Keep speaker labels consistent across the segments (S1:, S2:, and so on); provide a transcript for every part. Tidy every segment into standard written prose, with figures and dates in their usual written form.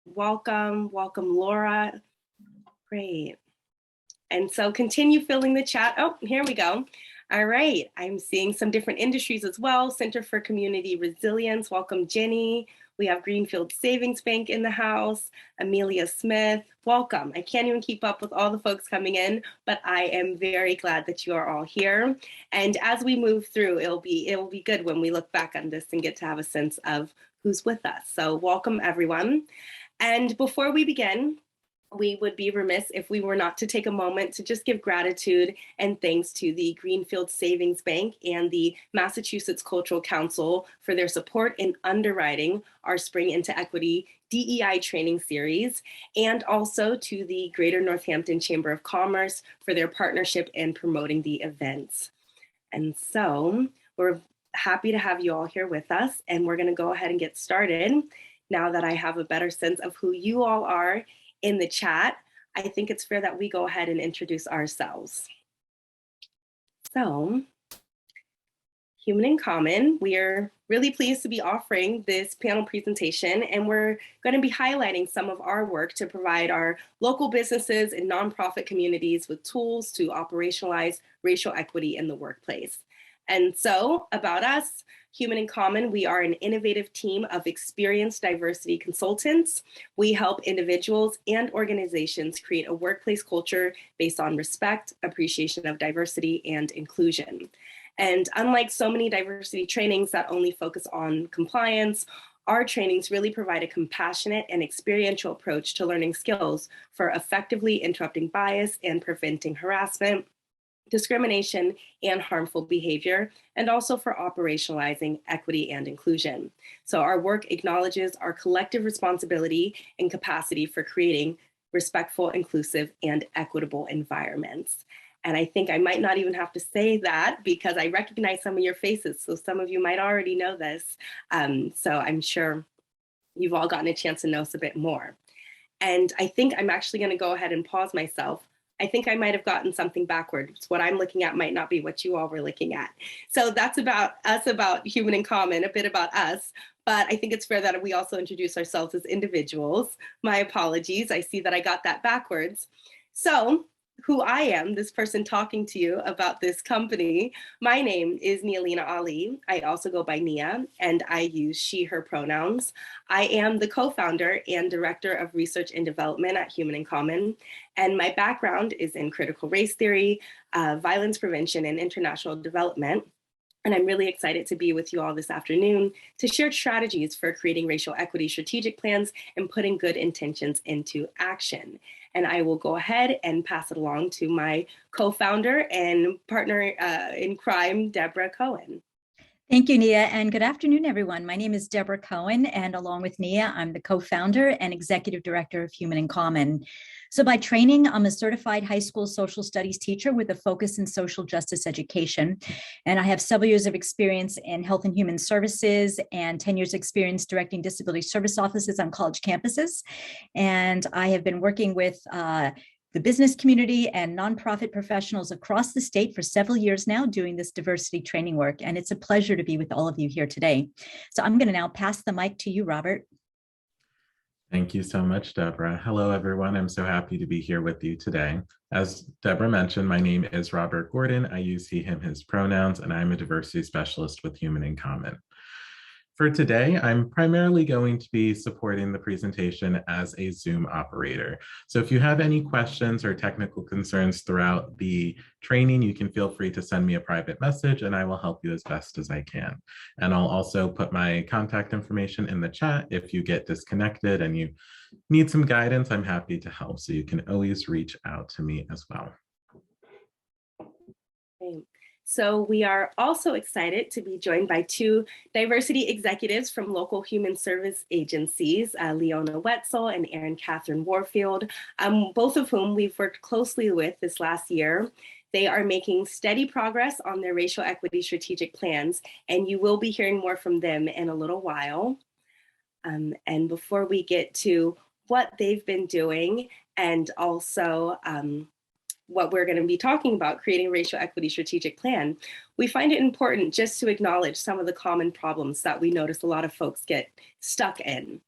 S1: Welcome, welcome, Laura. Great. And so continue filling the chat. Oh, here we go. All right, I'm seeing some different industries as well. Center for Community Resilience, welcome Jenny. We have Greenfield Savings Bank in the house. Amelia Smith, welcome. I can't even keep up with all the folks coming in, but I am very glad that you are all here. And as we move through, it'll be good when we look back on this and get to have a sense of who's with us. So welcome everyone. And before we begin, we would be remiss if we were not to take a moment to just give gratitude and thanks to the Greenfield Savings Bank and the Massachusetts Cultural Council for their support in underwriting our Spring into Equity DEI training series, and also to the Greater Northampton Chamber of Commerce for their partnership in promoting the events. And so we're happy to have you all here with us, and we're going to go ahead and get started. Now that I have a better sense of who you all are in the chat, I think it's fair that we go ahead and introduce ourselves. So, Human in Common, we are really pleased to be offering this panel presentation, and we're going to be highlighting some of our work to provide our local businesses and nonprofit communities with tools to operationalize racial equity in the workplace. And so, about us, Human in Common, we are an innovative team of experienced diversity consultants. We help individuals and organizations create a workplace culture based on respect, appreciation of diversity, and inclusion. And unlike so many diversity trainings that only focus on compliance, our trainings really provide a compassionate and experiential approach to learning skills for effectively interrupting bias and preventing harassment, discrimination, and harmful behavior, and also for operationalizing equity and inclusion. So our work acknowledges our collective responsibility and capacity for creating respectful, inclusive, and equitable environments. And I think I might not even have to say that because I recognize some of your faces, so some of you might already know this. So I'm sure you've all gotten a chance to know us a bit more. And I think I'm actually going to go ahead and pause myself. I think I might have gotten something backwards. What I'm looking at might not be what you all were looking at. So that's about us, about Human in Common, a bit about us. But I think it's fair that we also introduce ourselves as individuals. My apologies. I see that I got that backwards. So who I am, this person talking to you about this company, my name is Nialena Ali. I also go by Nia, and I use she, her pronouns. I am the co-founder and director of research and development at Human in Common, and my background is in critical race theory, violence prevention, and international development. And I'm really excited to be with you all this afternoon to share strategies for creating racial equity strategic plans and putting good intentions into action. And I will go ahead and pass it along to my co-founder and partner in crime, Deborah Cohen.
S2: Thank you, Nia, and good afternoon, everyone. My name is Deborah Cohen, and along with Nia, I'm the co-founder and executive director of Human in Common. So by training, I'm a certified high school social studies teacher with a focus in social justice education. And I have several years of experience in health and human services and 10 years experience directing disability service offices on college campuses. And I have been working with the business community and nonprofit professionals across the state for several years now doing this diversity training work. And it's a pleasure to be with all of you here today. So I'm going to now pass the mic to you, Robert.
S3: Thank you so much, Deborah. Hello, everyone. I'm so happy to be here with you today. As Deborah mentioned, my name is Robert Gordon. I use he, him, his pronouns, and I'm a diversity specialist with Human in Common. For today, I'm primarily going to be supporting the presentation as a Zoom operator. So if you have any questions or technical concerns throughout the training, you can feel free to send me a private message and I will help you as best as I can. And I'll also put my contact information in the chat. If you get disconnected and you need some guidance, I'm happy to help. So you can always reach out to me as well.
S1: Thanks. So we are also excited to be joined by two diversity executives from local human service agencies, Leona Wetzel and Erin Catherine Warfield, both of whom we've worked closely with this last year. They are making steady progress on their racial equity strategic plans, and you will be hearing more from them in a little while. And before we get to what they've been doing and also what we're going to be talking about, creating a racial equity strategic plan, we find it important just to acknowledge some of the common problems that we notice a lot of folks get stuck in.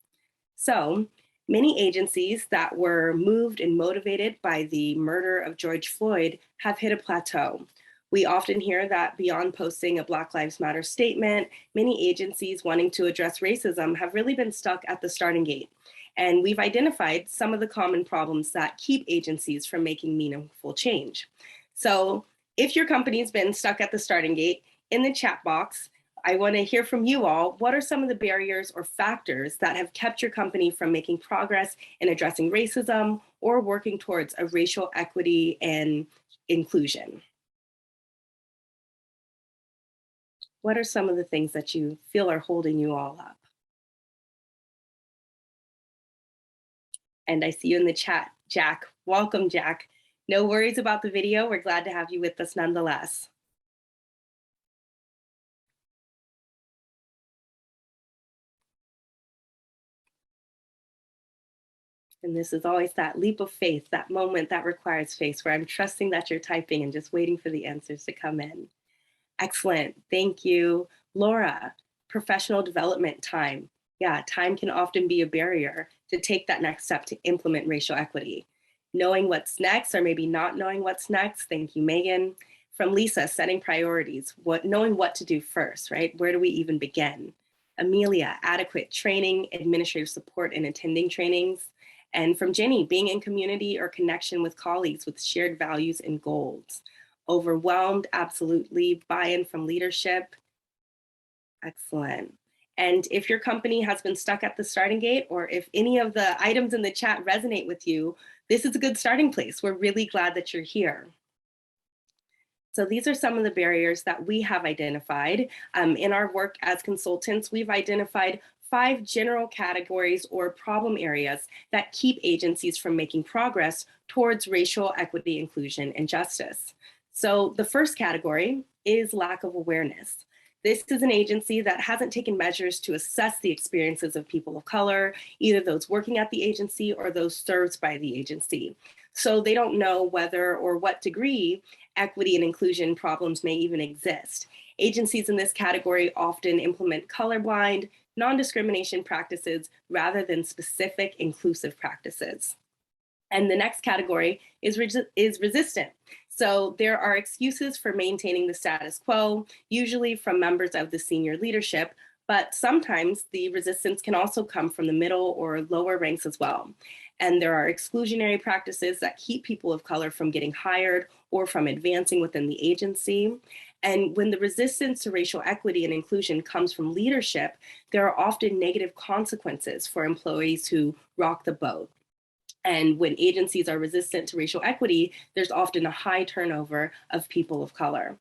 S1: So Many agencies that were moved and motivated by the murder of George Floyd have hit a plateau. We often hear that beyond posting a Black Lives Matter statement, many agencies wanting to address racism have really been stuck at the starting gate. And we've identified some of the common problems that keep agencies from making meaningful change. So if your company's been stuck at the starting gate, in the chat box, I want to hear from you all. What are some of the barriers or factors that have kept your company from making progress in addressing racism or working towards a racial equity and inclusion? What are some of the things that you feel are holding you all up? And I see you in the chat, Jack. Welcome, Jack. No worries about the video. We're glad to have you with us nonetheless. And this is always that leap of faith, that moment that requires faith, where I'm trusting that you're typing and just waiting for the answers to come in. Excellent. Thank you. Laura, professional development time. Yeah, time can often be a barrier to take that next step to implement racial equity. Knowing what's next, or maybe not knowing what's next. Thank you, Megan. From Lisa, setting priorities, knowing what to do first, right? Where do we even begin? Amelia, adequate training, administrative support, and attending trainings. And from Jenny, being in community or connection with colleagues with shared values and goals. Overwhelmed, absolutely. Buy-in from leadership. Excellent. And if your company has been stuck at the starting gate, or if any of the items in the chat resonate with you, this is a good starting place. We're really glad that you're here. So these are some of the barriers that we have identified. In our work as consultants, we've identified 5 general categories or problem areas that keep agencies from making progress towards racial equity, inclusion, and justice. So the first category is lack of awareness. This is an agency that hasn't taken measures to assess the experiences of people of color, either those working at the agency or those served by the agency. So they don't know whether or what degree equity and inclusion problems may even exist. Agencies in this category often implement colorblind, non-discrimination practices rather than specific inclusive practices. And the next category is resistant. So there are excuses for maintaining the status quo, usually from members of the senior leadership, but sometimes the resistance can also come from the middle or lower ranks as well. And there are exclusionary practices that keep people of color from getting hired or from advancing within the agency. And when the resistance to racial equity and inclusion comes from leadership, there are often negative consequences for employees who rock the boat. And when agencies are resistant to racial equity, there's often a high turnover of people of color.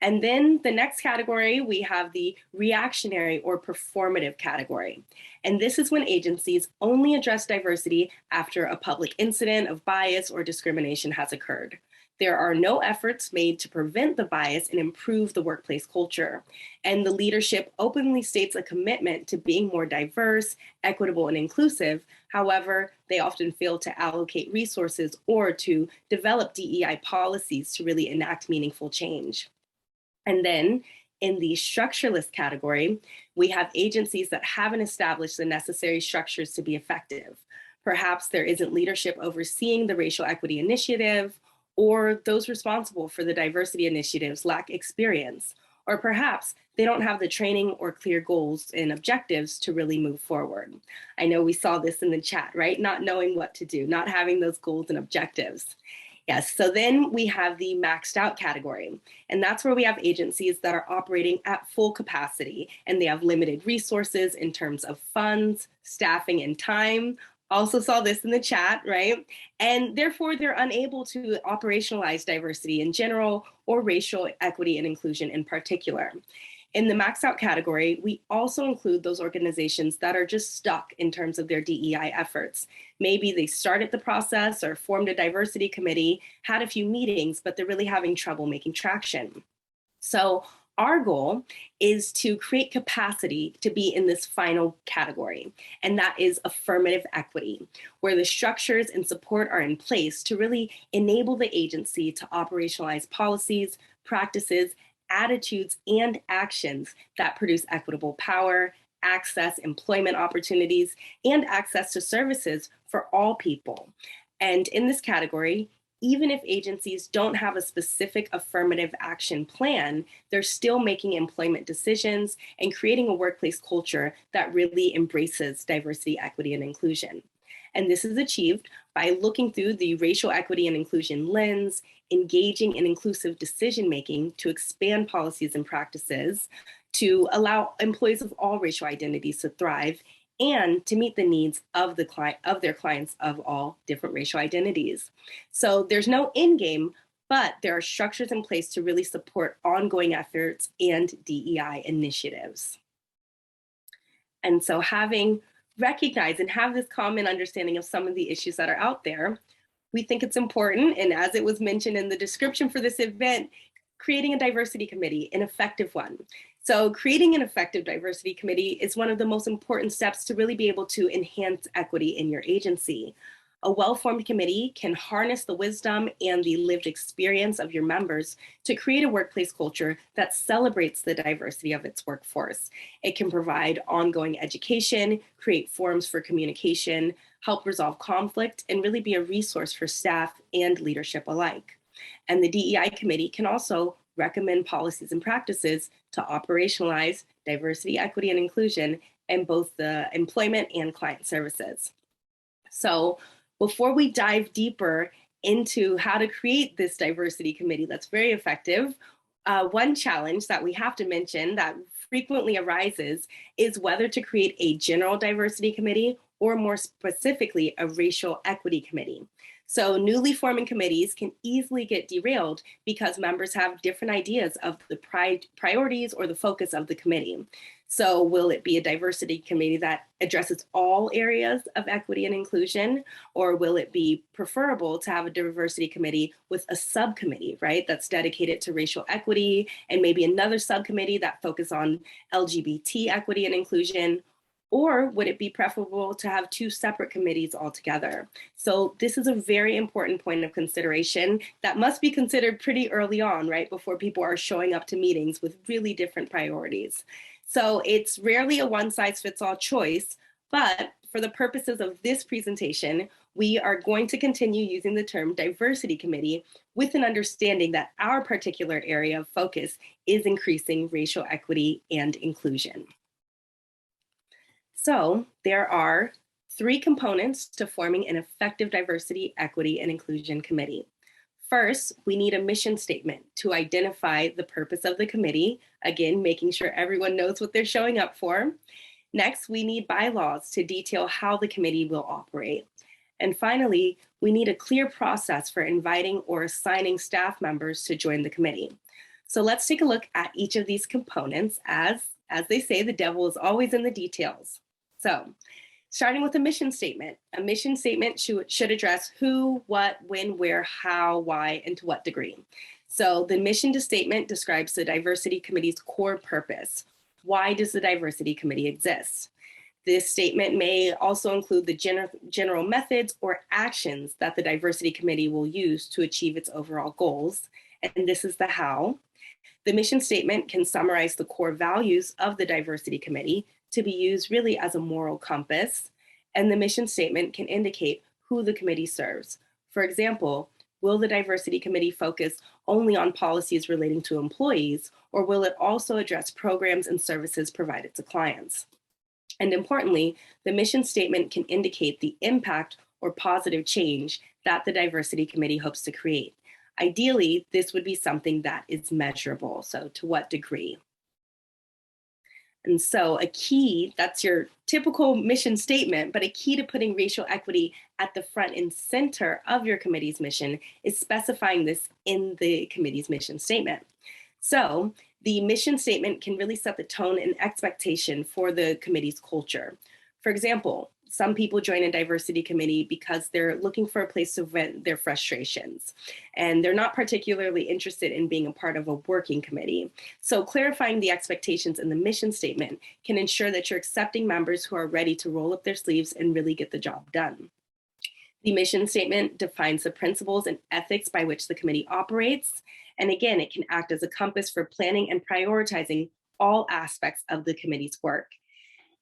S1: And then the next category, we have the reactionary or performative category. And this is when agencies only address diversity after a public incident of bias or discrimination has occurred. There are no efforts made to prevent the bias and improve the workplace culture. And the leadership openly states a commitment to being more diverse, equitable, and inclusive. However, they often fail to allocate resources or to develop DEI policies to really enact meaningful change. And then in the structureless category, we have agencies that haven't established the necessary structures to be effective. Perhaps there isn't leadership overseeing the racial equity initiative, or those responsible for the diversity initiatives lack experience, or perhaps they don't have the training or clear goals and objectives to really move forward. I know we saw this in the chat, right? Not knowing what to do, not having those goals and objectives. Yes, so then we have the maxed out category, and that's where we have agencies that are operating at full capacity, and they have limited resources in terms of funds, staffing, and time. Also saw this in the chat, right? And therefore, they're unable to operationalize diversity in general or racial equity and inclusion in particular. In the maxed out category, we also include those organizations that are just stuck in terms of their DEI efforts. Maybe they started the process or formed a diversity committee, had a few meetings, but they're really having trouble making traction. So our goal is to create capacity to be in this final category, and that is affirmative equity, where the structures and support are in place to really enable the agency to operationalize policies, practices, attitudes, and actions that produce equitable power, access employment opportunities and access to services for all people. And in this category, even if agencies don't have a specific affirmative action plan, they're still making employment decisions and creating a workplace culture that really embraces diversity, equity, and inclusion. And this is achieved by looking through the racial equity and inclusion lens, engaging in inclusive decision-making to expand policies and practices, to allow employees of all racial identities to thrive, and to meet the needs of their clients of all different racial identities. So there's no end game, but there are structures in place to really support ongoing efforts and DEI initiatives. And so having recognized and have this common understanding of some of the issues that are out there, we think it's important, and as it was mentioned in the description for this event, creating a diversity committee, an effective one. So creating an effective diversity committee is one of the most important steps to really be able to enhance equity in your agency. A well-formed committee can harness the wisdom and the lived experience of your members to create a workplace culture that celebrates the diversity of its workforce. It can provide ongoing education, create forums for communication, help resolve conflict, and really be a resource for staff and leadership alike. And the DEI committee can also recommend policies and practices to operationalize diversity, equity, and inclusion in both the employment and client services. So before we dive deeper into how to create this diversity committee that's very effective, one challenge that we have to mention that frequently arises is whether to create a general diversity committee or more specifically, a racial equity committee. So newly forming committees can easily get derailed because members have different ideas of the priorities or the focus of the committee. So will it be a diversity committee that addresses all areas of equity and inclusion, or will it be preferable to have a diversity committee with a subcommittee, right, that's dedicated to racial equity, and maybe another subcommittee that focuses on LGBT equity and inclusion? Or would it be preferable to have two separate committees altogether? So this is a very important point of consideration that must be considered pretty early on, right, before people are showing up to meetings with really different priorities. So it's rarely a one-size-fits-all choice, but for the purposes of this presentation, we are going to continue using the term diversity committee with an understanding that our particular area of focus is increasing racial equity and inclusion. So there are three components to forming an effective diversity, equity, and inclusion committee. First, we need a mission statement to identify the purpose of the committee, again, making sure everyone knows what they're showing up for. Next, we need bylaws to detail how the committee will operate. And finally, we need a clear process for inviting or assigning staff members to join the committee. So let's take a look at each of these components. As they say, the devil is always in the details. So starting with a mission statement should address who, what, when, where, how, why, and to what degree. So the mission statement describes the diversity committee's core purpose. Why does the diversity committee exist? This statement may also include the general methods or actions that the diversity committee will use to achieve its overall goals. And this is the how. The mission statement can summarize the core values of the diversity committee to be used really as a moral compass. And the mission statement can indicate who the committee serves. For example, will the diversity committee focus only on policies relating to employees, or will it also address programs and services provided to clients? And importantly, the mission statement can indicate the impact or positive change that the diversity committee hopes to create. Ideally, this would be something that is measurable. So to what degree? And so a key, that's your typical mission statement, but a key to putting racial equity at the front and center of your committee's mission is specifying this in the committee's mission statement. So the mission statement can really set the tone and expectation for the committee's culture. For example, some people join a diversity committee because they're looking for a place to vent their frustrations, and they're not particularly interested in being a part of a working committee. So clarifying the expectations in the mission statement can ensure that you're accepting members who are ready to roll up their sleeves and really get the job done. The mission statement defines the principles and ethics by which the committee operates. And again, it can act as a compass for planning and prioritizing all aspects of the committee's work.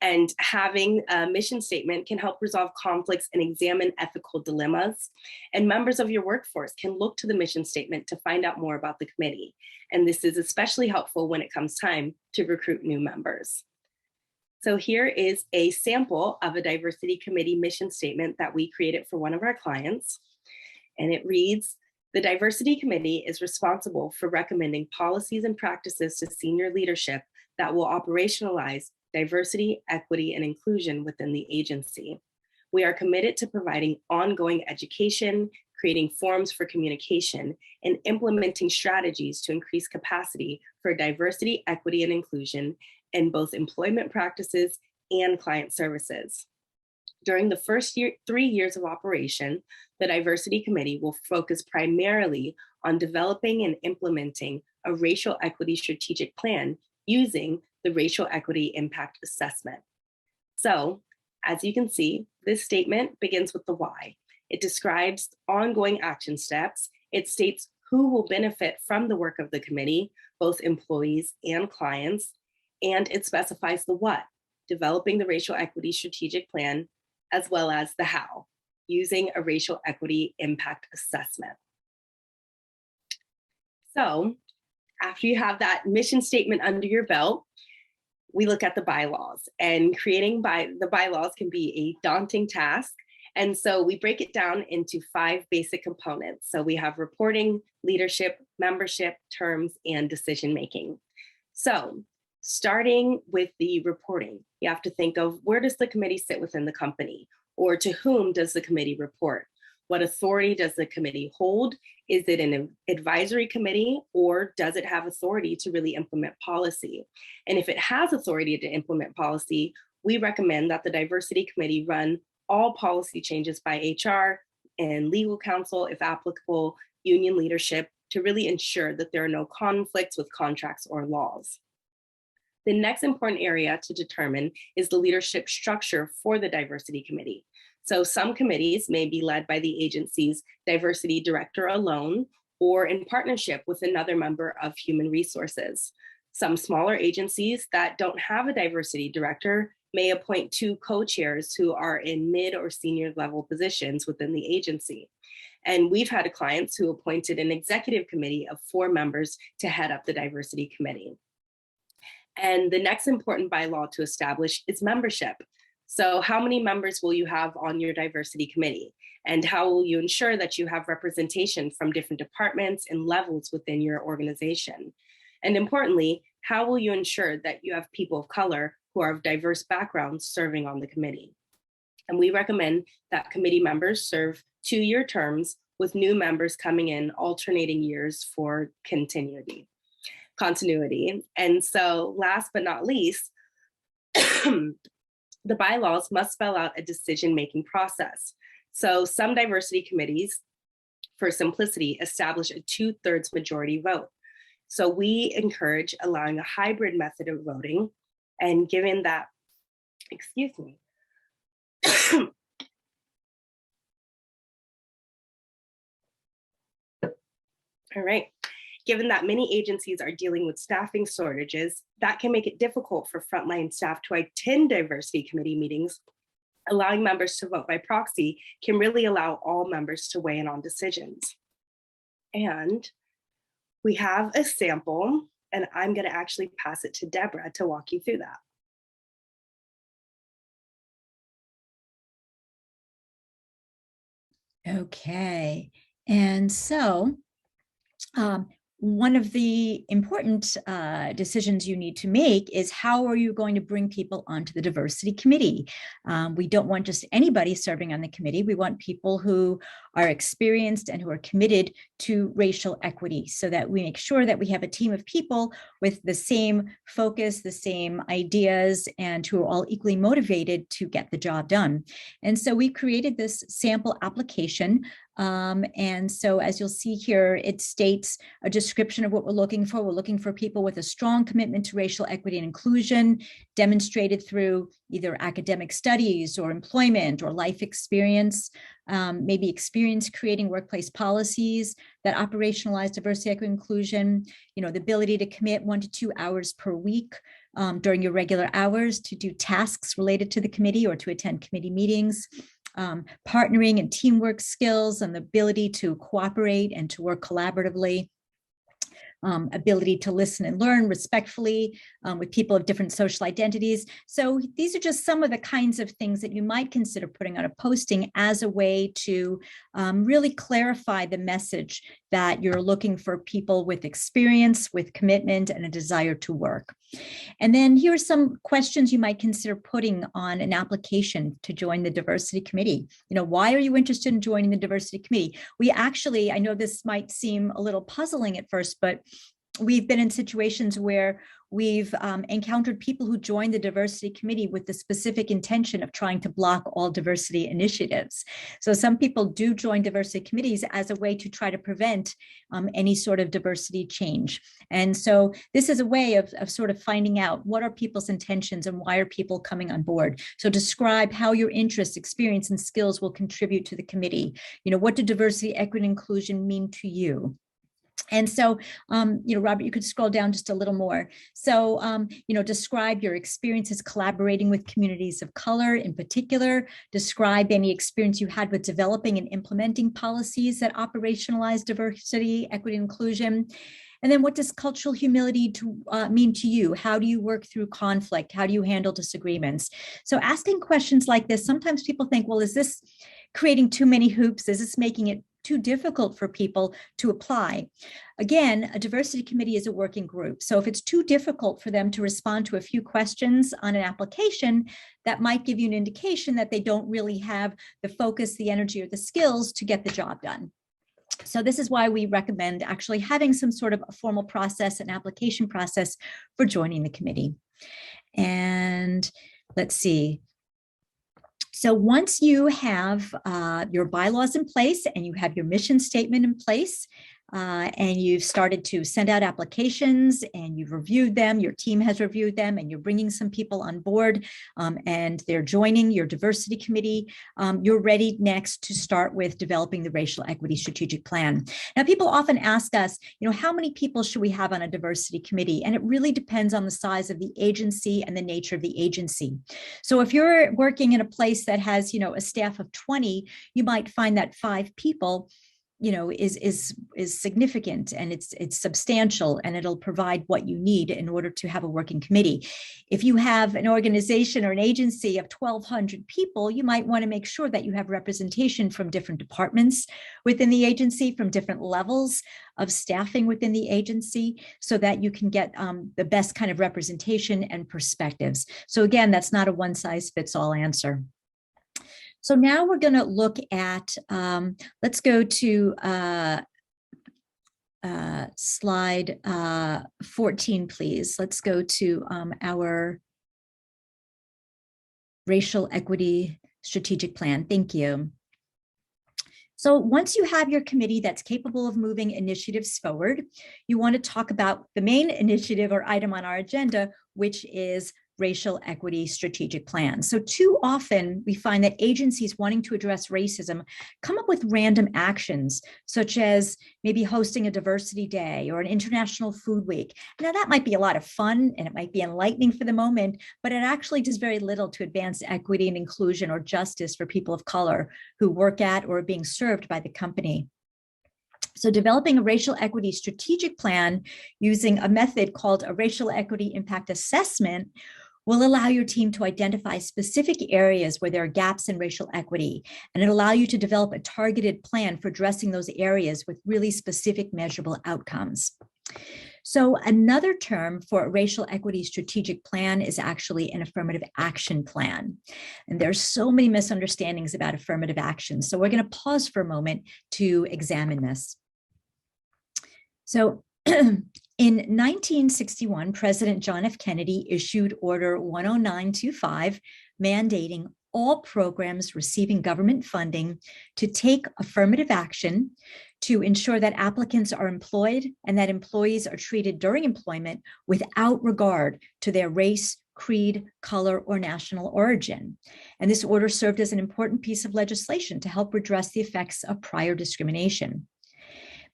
S1: And having a mission statement can help resolve conflicts and examine ethical dilemmas. And members of your workforce can look to the mission statement to find out more about the committee. And this is especially helpful when it comes time to recruit new members. So here is a sample of a diversity committee mission statement that we created for one of our clients. And it reads, the diversity committee is responsible for recommending policies and practices to senior leadership that will operationalize diversity, equity, and inclusion within the agency. We are committed to providing ongoing education, creating forums for communication, and implementing strategies to increase capacity for diversity, equity, and inclusion in both employment practices and client services. During the first 3 years of operation, the Diversity Committee will focus primarily on developing and implementing a racial equity strategic plan using the Racial Equity Impact Assessment. So, as you can see, this statement begins with the why. It describes ongoing action steps. It states who will benefit from the work of the committee, both employees and clients, and it specifies the what, developing the Racial Equity Strategic Plan, as well as the how, using a Racial Equity Impact Assessment. So, after you have that mission statement under your belt, we look at the bylaws, and creating the bylaws can be a daunting task. And so we break it down into 5 basic components. So we have reporting, leadership, membership, terms, and decision-making. So starting with the reporting, you have to think of where does the committee sit within the company, or to whom does the committee report? What authority does the committee hold? Is it an advisory committee, or does it have authority to really implement policy? And if it has authority to implement policy, we recommend that the diversity committee run all policy changes by HR and legal counsel, if applicable, union leadership, to really ensure that there are no conflicts with contracts or laws. The next important area to determine is the leadership structure for the diversity committee. So some committees may be led by the agency's diversity director alone, or in partnership with another member of human resources. Some smaller agencies that don't have a diversity director may appoint 2 co-chairs who are in mid or senior level positions within the agency. And we've had clients who appointed an executive committee of 4 members to head up the diversity committee. And the next important bylaw to establish is membership. So how many members will you have on your diversity committee? And how will you ensure that you have representation from different departments and levels within your organization? And importantly, how will you ensure that you have people of color who are of diverse backgrounds serving on the committee? And we recommend that committee members serve 2-year terms, with new members coming in alternating years for continuity. And so last but not least, the bylaws must spell out a decision-making process. So some diversity committees, for simplicity, establish a 2/3 majority vote. So we encourage allowing a hybrid method of voting, and given that, excuse me. All right. Given that many agencies are dealing with staffing shortages, that can make it difficult for frontline staff to attend diversity committee meetings. Allowing members to vote by proxy can really allow all members to weigh in on decisions. And we have a sample, and I'm going to actually pass it to Deborah to walk you through that.
S2: Okay, and so one of the important decisions you need to make is how are you going to bring people onto the diversity committee? We don't want just anybody serving on the committee. We want people who are experienced and who are committed to racial equity, so that we make sure that we have a team of people with the same focus, the same ideas, and who are all equally motivated to get the job done. And so we created this sample application And so as you'll see here, it states a description of what we're looking for. We're looking for people with a strong commitment to racial equity and inclusion, demonstrated through either academic studies or employment or life experience, maybe experience creating workplace policies that operationalize diversity, equity, inclusion, the ability to commit 1 to 2 hours per week during your regular hours to do tasks related to the committee or to attend committee meetings. Partnering and teamwork skills and the ability to cooperate and to work collaboratively, ability to listen and learn respectfully with people of different social identities. So these are just some of the kinds of things that you might consider putting on a posting as a way to really clarify the message that you're looking for people with experience, with commitment, and a desire to work. And then here are some questions you might consider putting on an application to join the diversity committee. Why are you interested in joining the diversity committee? We actually, I know this might seem a little puzzling at first, but we've been in situations where we've encountered people who join the diversity committee with the specific intention of trying to block all diversity initiatives. So some people do join diversity committees as a way to try to prevent any sort of diversity change. And so this is a way of sort of finding out what are people's intentions and why are people coming on board. So describe how your interests, experience, and skills will contribute to the committee. What do diversity, equity, and inclusion mean to you? And so, Robert, you could scroll down just a little more. So, describe your experiences collaborating with communities of color in particular. Describe any experience you had with developing and implementing policies that operationalize diversity, equity, and inclusion. And then what does cultural humility mean to you? How do you work through conflict? How do you handle disagreements? So asking questions like this, sometimes people think, well, is this creating too many hoops? Is this making it too difficult for people to apply? Again, a diversity committee is a working group. So if it's too difficult for them to respond to a few questions on an application, that might give you an indication that they don't really have the focus, the energy, or the skills to get the job done. So this is why we recommend actually having some sort of a formal process, an application process for joining the committee. And let's see. So once you have your bylaws in place and you have your mission statement in place, and you've started to send out applications and you've reviewed them, your team has reviewed them, and you're bringing some people on board and they're joining your diversity committee, you're ready next to start with developing the racial equity strategic plan. Now, people often ask us, how many people should we have on a diversity committee? And it really depends on the size of the agency and the nature of the agency. So if you're working in a place that has, a staff of 20, you might find that 5 people is significant and it's substantial, and it'll provide what you need in order to have a working committee. If you have an organization or an agency of 1,200 people, you might want to make sure that you have representation from different departments within the agency, from different levels of staffing within the agency, so that you can get the best kind of representation and perspectives. So again, that's not a one-size-fits-all answer. So now we're going to look at, let's go to slide 14, please. Let's go to our racial equity strategic plan. Thank you. So once you have your committee that's capable of moving initiatives forward, you want to talk about the main initiative or item on our agenda, which is racial equity strategic plan. So too often we find that agencies wanting to address racism come up with random actions, such as maybe hosting a diversity day or an international food week. Now that might be a lot of fun and it might be enlightening for the moment, but it actually does very little to advance equity and inclusion or justice for people of color who work at or are being served by the company. So developing a racial equity strategic plan using a method called a racial equity impact assessment will allow your team to identify specific areas where there are gaps in racial equity, and it'll allow you to develop a targeted plan for addressing those areas with really specific measurable outcomes. So another term for a racial equity strategic plan is actually an affirmative action plan. And there's so many misunderstandings about affirmative action. So we're going to pause for a moment to examine this. So in 1961, President John F. Kennedy issued Order 10925, mandating all programs receiving government funding to take affirmative action to ensure that applicants are employed and that employees are treated during employment without regard to their race, creed, color, or national origin. And this order served as an important piece of legislation to help redress the effects of prior discrimination.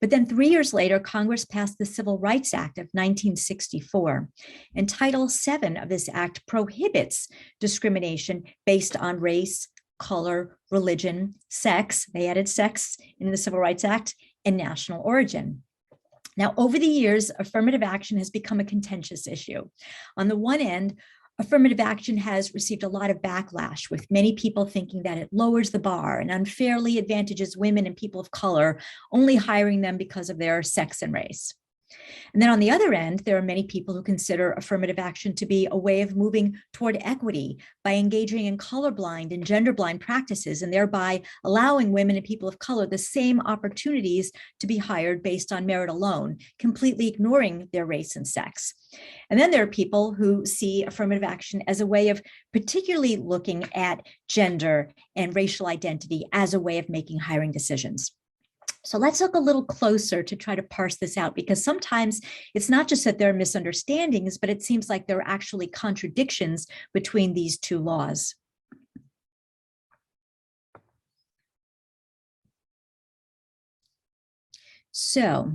S2: But then 3 years later, Congress passed the Civil Rights Act of 1964. And Title VII of this act prohibits discrimination based on race, color, religion, sex, they added sex in the Civil Rights Act, and national origin. Now, over the years, affirmative action has become a contentious issue. On the one end, affirmative action has received a lot of backlash, with many people thinking that it lowers the bar and unfairly advantages women and people of color, only hiring them because of their sex and race. And then on the other end, there are many people who consider affirmative action to be a way of moving toward equity by engaging in colorblind and genderblind practices, and thereby allowing women and people of color the same opportunities to be hired based on merit alone, completely ignoring their race and sex. And then there are people who see affirmative action as a way of particularly looking at gender and racial identity as a way of making hiring decisions. So let's look a little closer to try to parse this out, because sometimes it's not just that there are misunderstandings, but it seems like there are actually contradictions between these two laws. So,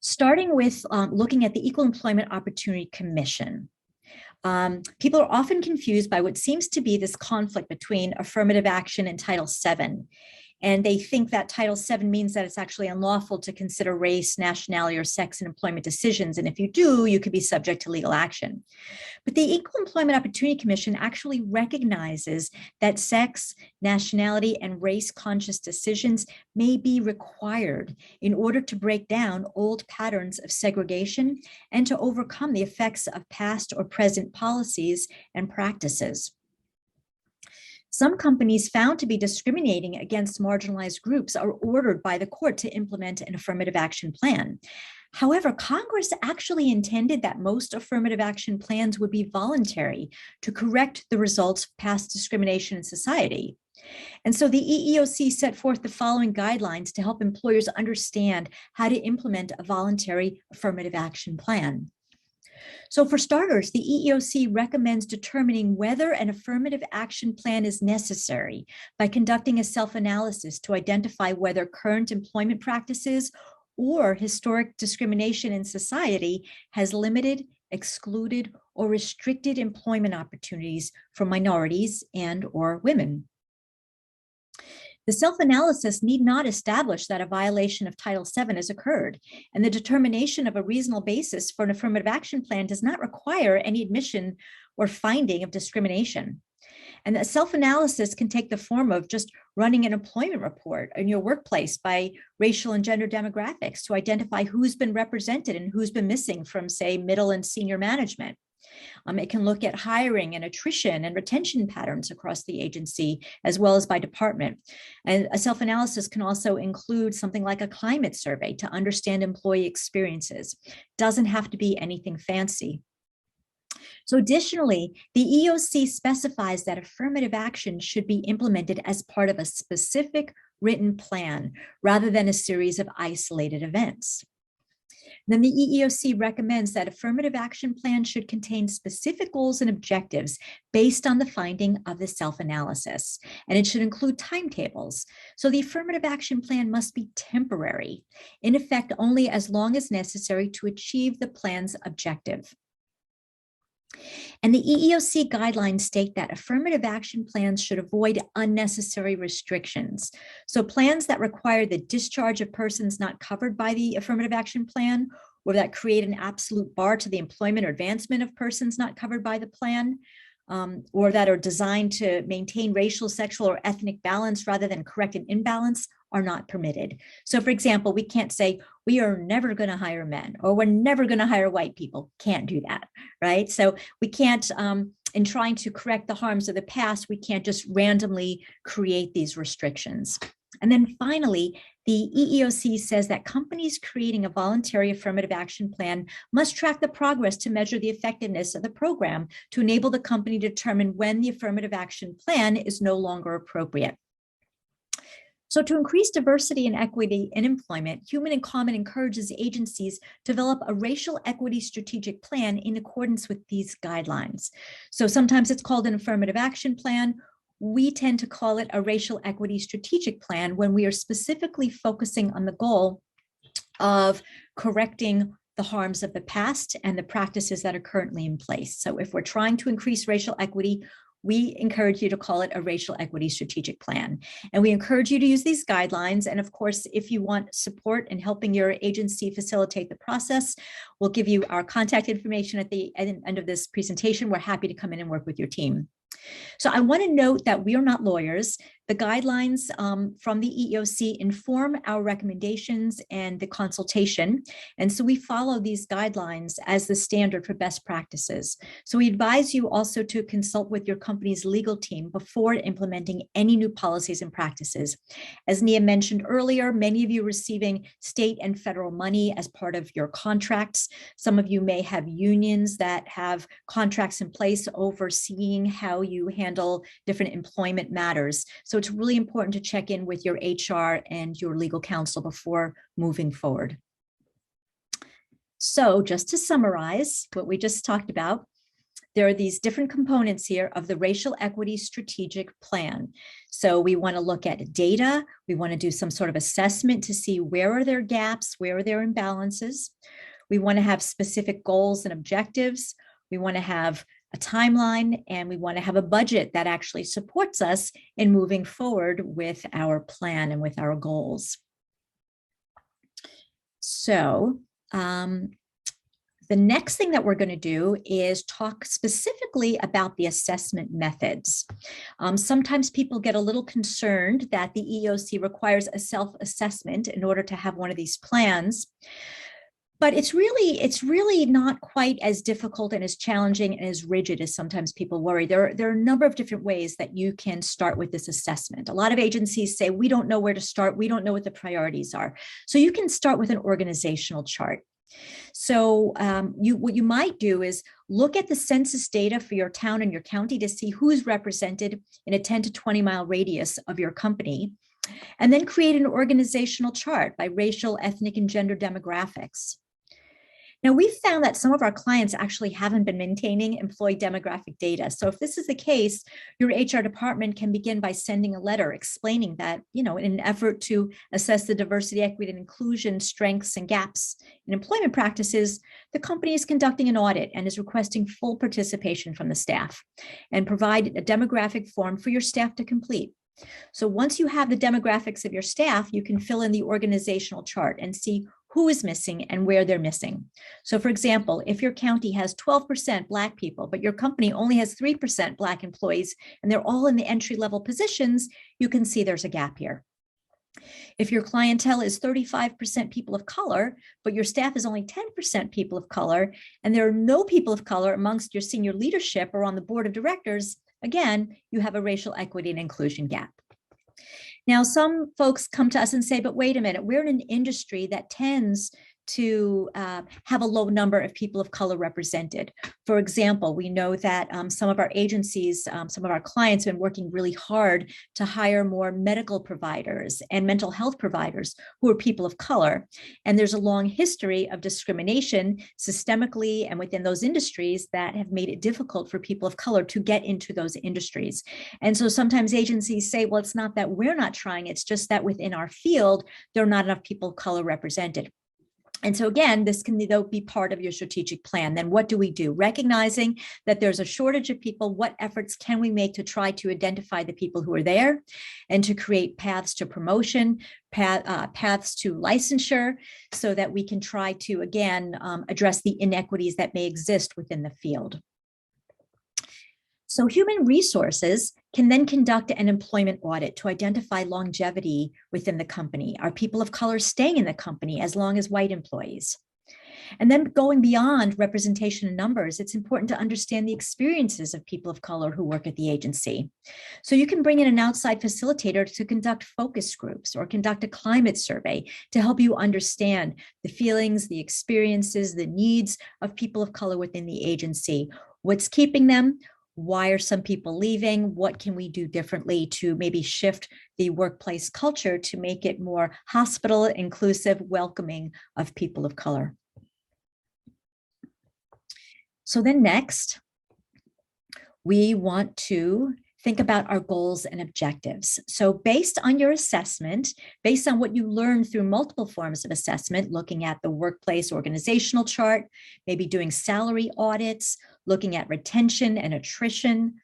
S2: starting with looking at the Equal Employment Opportunity Commission. People are often confused by what seems to be this conflict between affirmative action and Title VII. And they think that Title VII means that it's actually unlawful to consider race, nationality, or sex in employment decisions. And if you do, you could be subject to legal action. But the Equal Employment Opportunity Commission actually recognizes that sex, nationality, and race-conscious decisions may be required in order to break down old patterns of segregation and to overcome the effects of past or present policies and practices. Some companies found to be discriminating against marginalized groups are ordered by the court to implement an affirmative action plan. However, Congress actually intended that most affirmative action plans would be voluntary to correct the results of past discrimination in society. And so the EEOC set forth the following guidelines to help employers understand how to implement a voluntary affirmative action plan. So for starters, the EEOC recommends determining whether an affirmative action plan is necessary by conducting a self-analysis to identify whether current employment practices or historic discrimination in society has limited, excluded, or restricted employment opportunities for minorities and/or women. The self-analysis need not establish that a violation of Title VII has occurred, and the determination of a reasonable basis for an affirmative action plan does not require any admission or finding of discrimination. And the self-analysis can take the form of just running an employment report in your workplace by racial and gender demographics to identify who's been represented and who's been missing from, say, middle and senior management. It can look at hiring and attrition and retention patterns across the agency, as well as by department. And a self-analysis can also include something like a climate survey to understand employee experiences. Doesn't have to be anything fancy. So additionally, the EEOC specifies that affirmative action should be implemented as part of a specific written plan rather than a series of isolated events. Then the EEOC recommends that affirmative action plans should contain specific goals and objectives based on the finding of the self-analysis, and it should include timetables. So the affirmative action plan must be temporary, in effect only as long as necessary to achieve the plan's objective. And the EEOC guidelines state that affirmative action plans should avoid unnecessary restrictions. So plans that require the discharge of persons not covered by the affirmative action plan, or that create an absolute bar to the employment or advancement of persons not covered by the plan, or that are designed to maintain racial, sexual, or ethnic balance rather than correct an imbalance, are not permitted. So for example, we can't say, we are never going to hire men, or we're never going to hire white people. Can't do that, right? So we can't, in trying to correct the harms of the past, we can't just randomly create these restrictions. And then finally, the EEOC says that companies creating a voluntary affirmative action plan must track the progress to measure the effectiveness of the program to enable the company to determine when the affirmative action plan is no longer appropriate. So to increase diversity and equity in employment, Human in Common encourages agencies to develop a racial equity strategic plan in accordance with these guidelines. So sometimes it's called an affirmative action plan. We tend to call it a racial equity strategic plan when we are specifically focusing on the goal of correcting the harms of the past and the practices that are currently in place. So if we're trying to increase racial equity, we encourage you to call it a racial equity strategic plan. And we encourage you to use these guidelines. And of course, if you want support in helping your agency facilitate the process, we'll give you our contact information at the end of this presentation. We're happy to come in and work with your team. So I want to note that we are not lawyers. The guidelines from the EEOC inform our recommendations and the consultation. And so we follow these guidelines as the standard for best practices. So we advise you also to consult with your company's legal team before implementing any new policies and practices. As Nia mentioned earlier, many of you are receiving state and federal money as part of your contracts. Some of you may have unions that have contracts in place overseeing how you handle different employment matters. So it's really important to check in with your HR and your legal counsel before moving forward. So just to summarize what we just talked about, there are these different components here of the racial equity strategic plan. So we want to look at data. We want to do some sort of assessment to see where are there gaps, where are there imbalances. We want to have specific goals and objectives. We want to have a timeline, and we want to have a budget that actually supports us in moving forward with our plan and with our goals. So the next thing that we're going to do is talk specifically about the assessment methods. Sometimes people get a little concerned that the EEOC requires a self-assessment in order to have one of these plans. But it's really not quite as difficult and as challenging and as rigid as sometimes people worry. There are a number of different ways that you can start with this assessment. A lot of agencies say, we don't know where to start. We don't know what the priorities are. So you can start with an organizational chart. So what you might do is look at the census data for your town and your county to see who's represented in a 10 to 20 mile radius of your company, and then create an organizational chart by racial, ethnic, and gender demographics. Now, we've found that some of our clients actually haven't been maintaining employee demographic data. So if this is the case, your HR department can begin by sending a letter explaining that, in an effort to assess the diversity, equity, and inclusion strengths and gaps in employment practices, the company is conducting an audit and is requesting full participation from the staff, and provide a demographic form for your staff to complete. So once you have the demographics of your staff, you can fill in the organizational chart and see who is missing and where they're missing. So for example, if your county has 12% Black people, but your company only has 3% Black employees, and they're all in the entry-level positions, you can see there's a gap here. If your clientele is 35% people of color, but your staff is only 10% people of color, and there are no people of color amongst your senior leadership or on the board of directors, again, you have a racial equity and inclusion gap. Now, some folks come to us and say, but wait a minute, we're in an industry that tends to have a low number of people of color represented. For example, we know that some of our agencies, some of our clients have been working really hard to hire more medical providers and mental health providers who are people of color. And there's a long history of discrimination systemically and within those industries that have made it difficult for people of color to get into those industries. And so sometimes agencies say, well, it's not that we're not trying, it's just that within our field, there are not enough people of color represented. And so again, this can be part of your strategic plan. Then what do we do? Recognizing that there's a shortage of people, what efforts can we make to try to identify the people who are there and to create paths to promotion, paths to licensure, so that we can try to, again, address the inequities that may exist within the field. So human resources can then conduct an employment audit to identify longevity within the company. Are people of color staying in the company as long as white employees? And then going beyond representation in numbers, it's important to understand the experiences of people of color who work at the agency. So you can bring in an outside facilitator to conduct focus groups or conduct a climate survey to help you understand the feelings, the experiences, the needs of people of color within the agency. What's keeping them? Why are some people leaving? What can we do differently to maybe shift the workplace culture to make it more hospitable, inclusive, welcoming of people of color? So then next, we want to think about our goals and objectives. So based on your assessment, based on what you learned through multiple forms of assessment, looking at the workplace organizational chart, maybe doing salary audits, looking at retention and attrition,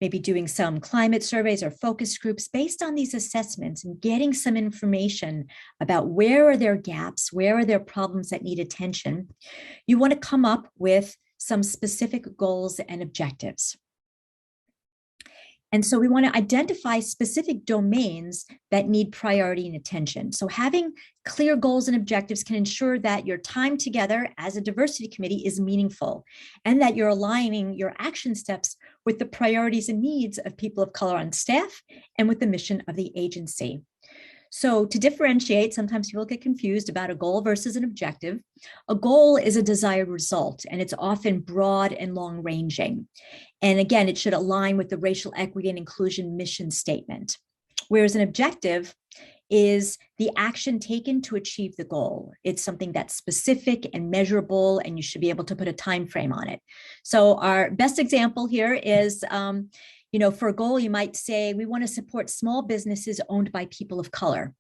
S2: maybe doing some climate surveys or focus groups, based on these assessments and getting some information about where are their gaps, where are there problems that need attention, you want to come up with some specific goals and objectives. And so we want to identify specific domains that need priority and attention. So having clear goals and objectives can ensure that your time together as a diversity committee is meaningful and that you're aligning your action steps with the priorities and needs of people of color on staff and with the mission of the agency. So to differentiate, sometimes people get confused about a goal versus an objective. A goal is a desired result, and it's often broad and long-ranging. And again, it should align with the racial equity and inclusion mission statement. Whereas an objective is the action taken to achieve the goal. It's something that's specific and measurable, and you should be able to put a time frame on it. So our best example here is, for a goal, you might say, we want to support small businesses owned by people of color.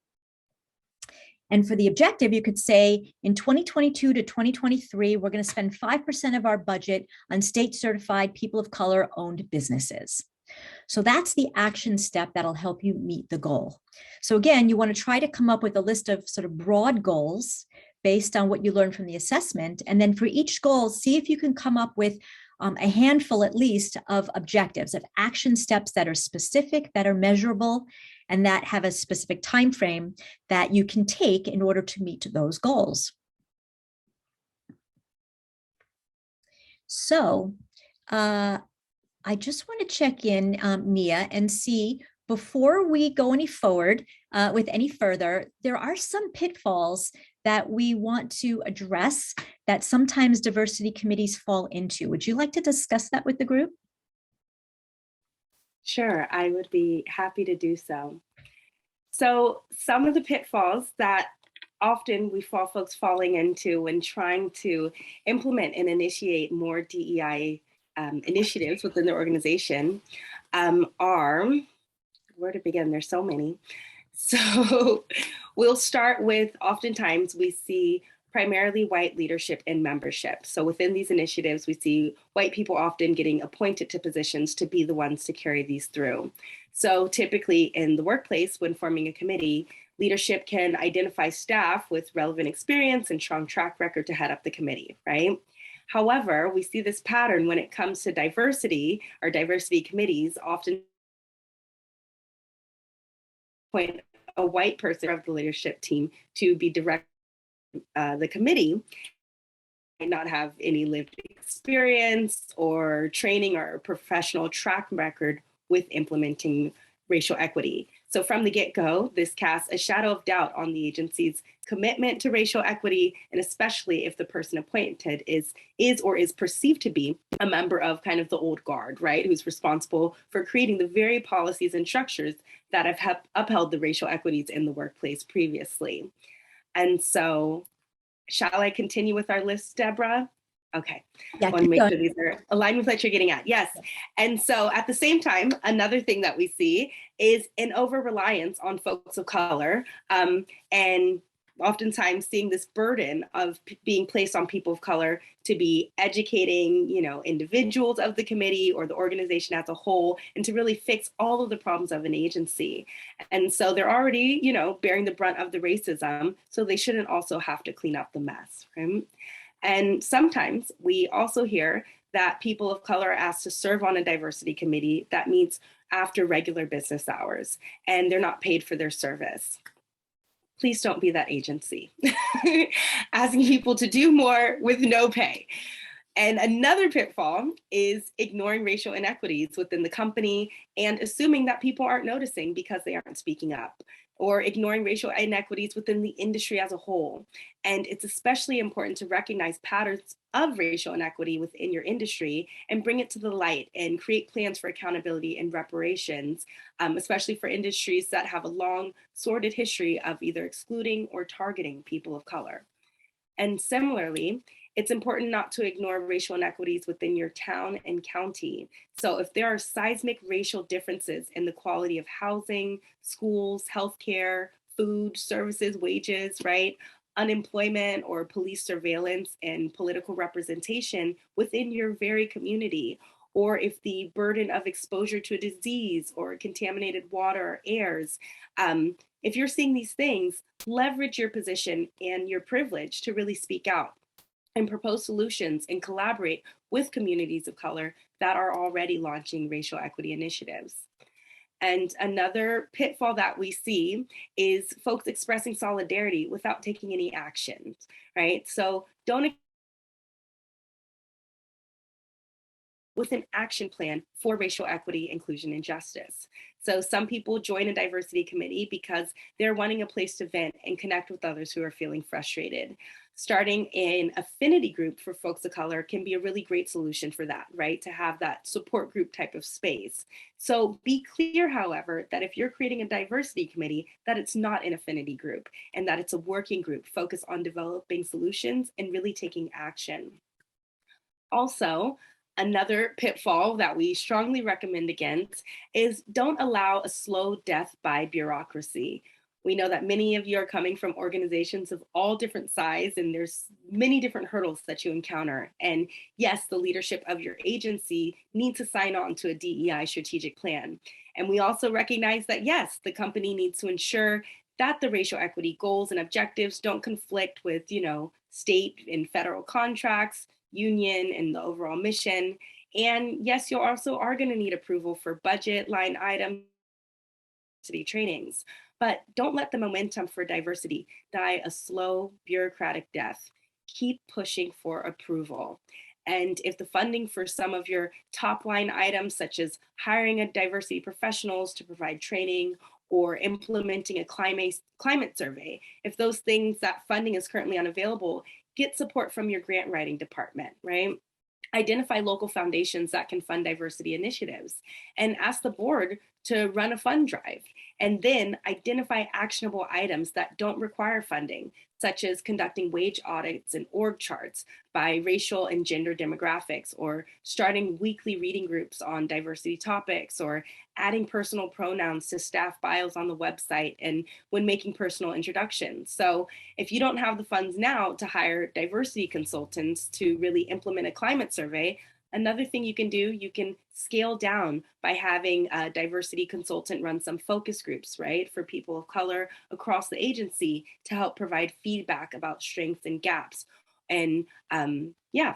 S2: And for the objective, you could say in 2022 to 2023, we're going to spend 5% of our budget on state certified people of color owned businesses. So that's the action step that'll help you meet the goal. So again, you want to try to come up with a list of sort of broad goals based on what you learned from the assessment. And then for each goal, see if you can come up with a handful at least of objectives, of action steps that are specific, that are measurable, and that have a specific time frame that you can take in order to meet those goals. So I just want to check in, Nia, and see, before we go any forward with any further, there are some pitfalls that we want to address that sometimes diversity committees fall into. Would you like to discuss that with the group?
S1: Sure, I would be happy to do so. So some of the pitfalls that often we fall folks falling into when trying to implement and initiate more DEI initiatives within the organization are, where to begin? There's so many. So we'll start with, oftentimes we see primarily white leadership and membership. So within these initiatives, we see white people often getting appointed to positions to be the ones to carry these through. So typically in the workplace, when forming a committee, leadership can identify staff with relevant experience and strong track record to head up the committee, right? However, we see this pattern when it comes to diversity or diversity committees, often appoint a white person of the leadership team to be direct the committee, might not have any lived experience or training or professional track record with implementing racial equity. So from the get-go, this casts a shadow of doubt on the agency's commitment to racial equity, and especially if the person appointed is perceived to be a member of kind of the old guard, right? Who's responsible for creating the very policies and structures that have upheld the racial equities in the workplace previously. And so, shall I continue with our list, Deborah? Okay,
S2: Yeah,
S1: I want to make sure these are aligned with what you're getting at. Yes. And so at the same time, another thing that we see is an over-reliance on folks of color, and oftentimes seeing this burden of being placed on people of color to be educating, individuals of the committee or the organization as a whole, and to really fix all of the problems of an agency. And so they're already, bearing the brunt of the racism, so they shouldn't also have to clean up the mess, right? And sometimes we also hear that people of color are asked to serve on a diversity committee that meets after regular business hours, and they're not paid for their service. please don't be that agency. Asking people to do more with no pay. And another pitfall is ignoring racial inequities within the company and assuming that people aren't noticing because they aren't speaking up, or ignoring racial inequities within the industry as a whole. And it's especially important to recognize patterns of racial inequity within your industry and bring it to the light and create plans for accountability and reparations, especially for industries that have a long, sordid history of either excluding or targeting people of color. And similarly, it's important not to ignore racial inequities within your town and county. So if there are seismic racial differences in the quality of housing, schools, healthcare, food, services, wages, right? Unemployment or police surveillance and political representation within your very community, or if the burden of exposure to a disease or contaminated water or airs, if you're seeing these things, leverage your position and your privilege to really speak out and propose solutions and collaborate with communities of color that are already launching racial equity initiatives. And another pitfall that we see is folks expressing solidarity without taking any action, right? So don't with an action plan for racial equity, inclusion, and justice. So some people join a diversity committee because they're wanting a place to vent and connect with others who are feeling frustrated. Starting an affinity group for folks of color can be a really great solution for that, right? To have that support group type of space. So be clear, however, that if you're creating a diversity committee, that it's not an affinity group and that it's a working group focused on developing solutions and really taking action. Also, another pitfall that we strongly recommend against is don't allow a slow death by bureaucracy. We know that many of you are coming from organizations of all different size, and there's many different hurdles that you encounter. And yes, the leadership of your agency needs to sign on to a DEI strategic plan. And we also recognize that, yes, the company needs to ensure that the racial equity goals and objectives don't conflict with, state and federal contracts, union, and the overall mission. And yes, you also are going to need approval for budget line items, city trainings, but don't let the momentum for diversity die a slow bureaucratic death. Keep pushing for approval. And if the funding for some of your top line items, such as hiring a diversity professionals to provide training or implementing a climate survey, if those things, that funding is currently unavailable, get support from your grant writing department, right? Identify local foundations that can fund diversity initiatives and ask the board to run a fund drive. And then identify actionable items that don't require funding, such as conducting wage audits and org charts by racial and gender demographics, or starting weekly reading groups on diversity topics, or adding personal pronouns to staff bios on the website and when making personal introductions. So if you don't have the funds now to hire diversity consultants to really implement a climate survey, another thing you can do, you can scale down by having a diversity consultant run some focus groups, right, for people of color across the agency to help provide feedback about strengths and gaps. And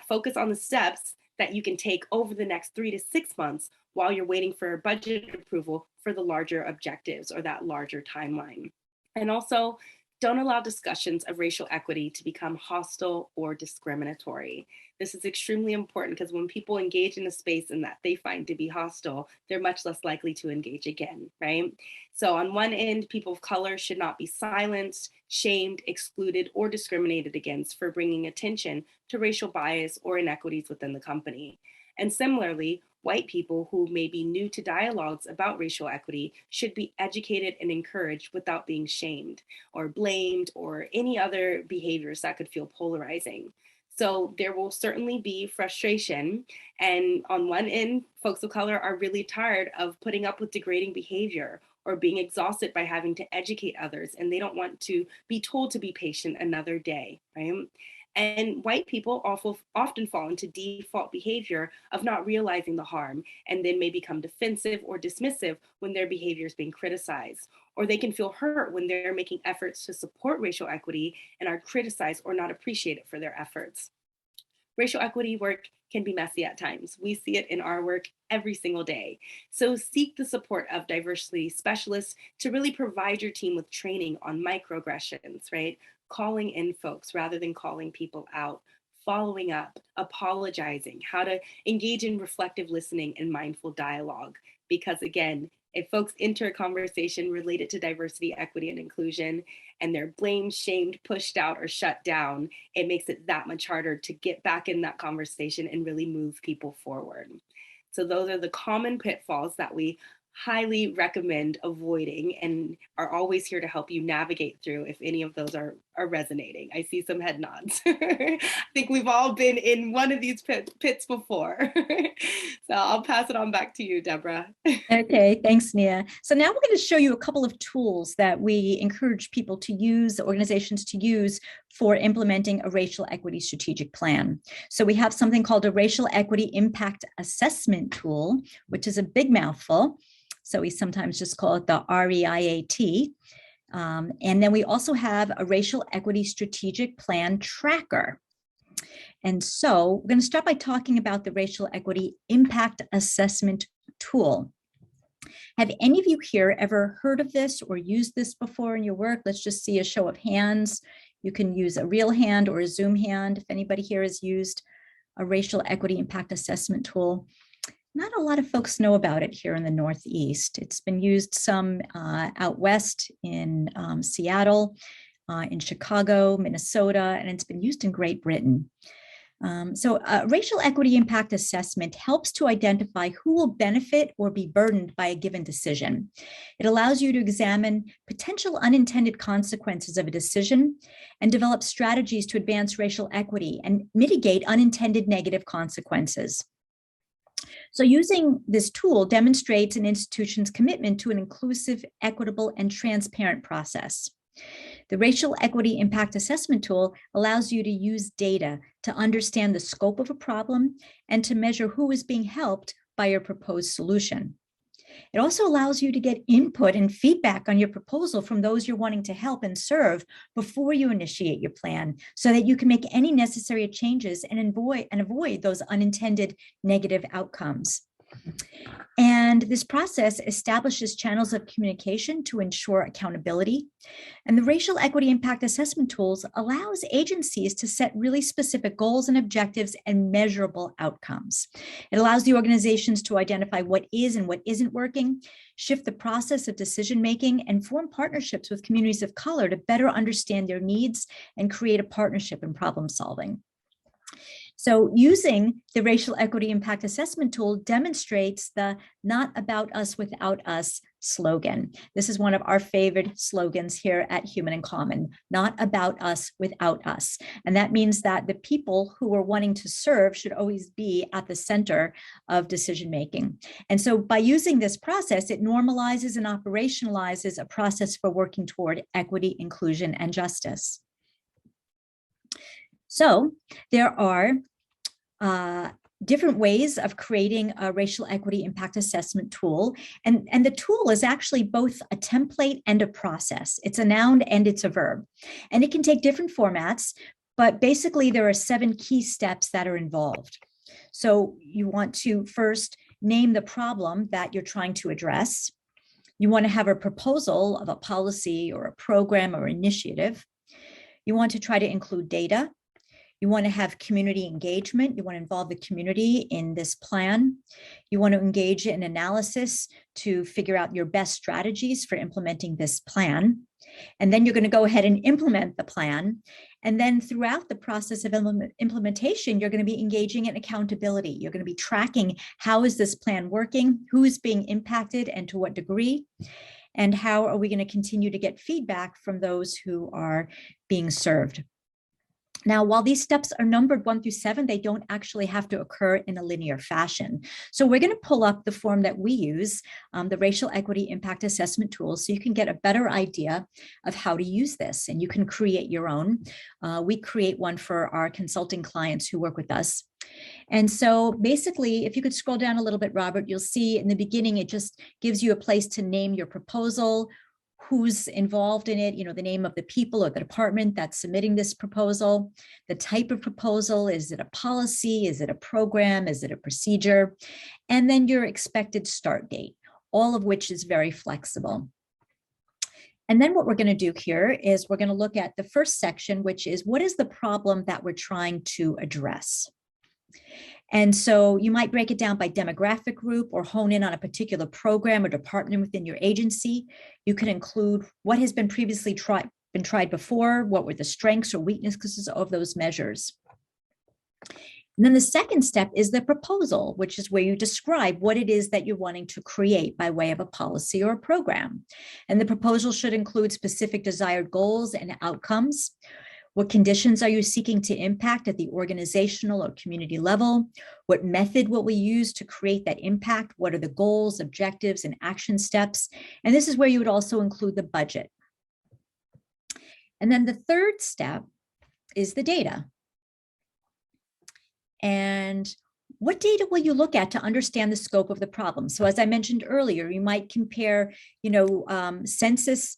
S1: focus on the steps that you can take over the next 3 to 6 months while you're waiting for budget approval for the larger objectives or that larger timeline. And also, don't allow discussions of racial equity to become hostile or discriminatory. This is extremely important because when people engage in a space and that they find to be hostile, they're much less likely to engage again, right? So on one end, people of color should not be silenced, shamed, excluded, or discriminated against for bringing attention to racial bias or inequities within the company. And similarly, white people who may be new to dialogues about racial equity should be educated and encouraged without being shamed or blamed or any other behaviors that could feel polarizing. So there will certainly be frustration. And on one end, folks of color are really tired of putting up with degrading behavior or being exhausted by having to educate others. And they don't want to be told to be patient another day, right? And white people often fall into default behavior of not realizing the harm and then may become defensive or dismissive when their behavior is being criticized. Or they can feel hurt when they're making efforts to support racial equity and are criticized or not appreciated for their efforts. Racial equity work can be messy at times. We see it in our work every single day. So seek the support of diversity specialists to really provide your team with training on microaggressions, right? Calling in folks rather than calling people out, following up, apologizing, how to engage in reflective listening and mindful dialogue. Because again, if folks enter a conversation related to diversity, equity, and inclusion, and they're blamed, shamed, pushed out, or shut down, it makes it that much harder to get back in that conversation and really move people forward. So those are the common pitfalls that we highly recommend avoiding and are always here to help you navigate through if any of those are resonating. I see some head nods. I think we've all been in one of these pits before. So I'll pass it on back to you, Deborah.
S2: Okay, thanks, Nia. So now we're going to show you a couple of tools that we encourage people to use, organizations to use for implementing a racial equity strategic plan. So we have something called a racial equity impact assessment tool, which is a big mouthful. So we sometimes just call it the REIAT. And then we also have a racial equity strategic plan tracker. And so we're going to start by talking about the racial equity impact assessment tool. Have any of you here ever heard of this or used this before in your work? Let's just see a show of hands. You can use a real hand or a Zoom hand if anybody here has used a racial equity impact assessment tool. Not a lot of folks know about it here in the Northeast. It's been used some out west in Seattle, in Chicago, Minnesota, and it's been used in Great Britain. So racial equity impact assessment helps to identify who will benefit or be burdened by a given decision. It allows you to examine potential unintended consequences of a decision and develop strategies to advance racial equity and mitigate unintended negative consequences. So using this tool demonstrates an institution's commitment to an inclusive, equitable, and transparent process. The Racial Equity Impact Assessment tool allows you to use data to understand the scope of a problem and to measure who is being helped by your proposed solution. It also allows you to get input and feedback on your proposal from those you're wanting to help and serve before you initiate your plan so that you can make any necessary changes and avoid those unintended negative outcomes. And this process establishes channels of communication to ensure accountability. And the Racial Equity Impact Assessment tools allows agencies to set really specific goals and objectives and measurable outcomes. It allows the organizations to identify what is and what isn't working, shift the process of decision-making, and form partnerships with communities of color to better understand their needs and create a partnership in problem solving. So using the Racial Equity Impact Assessment tool demonstrates the "not about us without us" slogan. This is one of our favorite slogans here at Human in Common, not about us without us. And that means that the people who we're wanting to serve should always be at the center of decision making. And so by using this process, it normalizes and operationalizes a process for working toward equity, inclusion, and justice. So there are different ways of creating a racial equity impact assessment tool. And the tool is actually both a template and a process. It's a noun and it's a verb. And it can take different formats, but basically there are 7 key steps that are involved. So you want to first name the problem that you're trying to address. You want to have a proposal of a policy or a program or initiative. You want to try to include data. You want to have community engagement. You want to involve the community in this plan. You want to engage in analysis to figure out your best strategies for implementing this plan. And then you're going to go ahead and implement the plan. And then throughout the process of implementation, you're going to be engaging in accountability. You're going to be tracking how is this plan working, who is being impacted and to what degree, and how are we going to continue to get feedback from those who are being served. Now, while these steps are numbered 1 through 7, they don't actually have to occur in a linear fashion. So we're going to pull up the form that we use, the Racial Equity Impact Assessment tool, so you can get a better idea of how to use this, and you can create your own. We create one for our consulting clients who work with us. And so basically, if you could scroll down a little bit, Robert, you'll see in the beginning, it just gives you a place to name your proposal, who's involved in it, the name of the people or the department that's submitting this proposal, the type of proposal, is it a policy, is it a program, is it a procedure, and then your expected start date, all of which is very flexible. And then what we're going to do here is we're going to look at the first section, which is what is the problem that we're trying to address? And so you might break it down by demographic group or hone in on a particular program or department within your agency. You can include what has been previously been tried before, what were the strengths or weaknesses of those measures. And then the second step is the proposal, which is where you describe what it is that you're wanting to create by way of a policy or a program. And the proposal should include specific desired goals and outcomes. What conditions are you seeking to impact at the organizational or community level? What method will we use to create that impact? What are the goals, objectives, and action steps? And this is where you would also include the budget. And then the third step is the data. And what data will you look at to understand the scope of the problem? So as I mentioned earlier, you might compare, census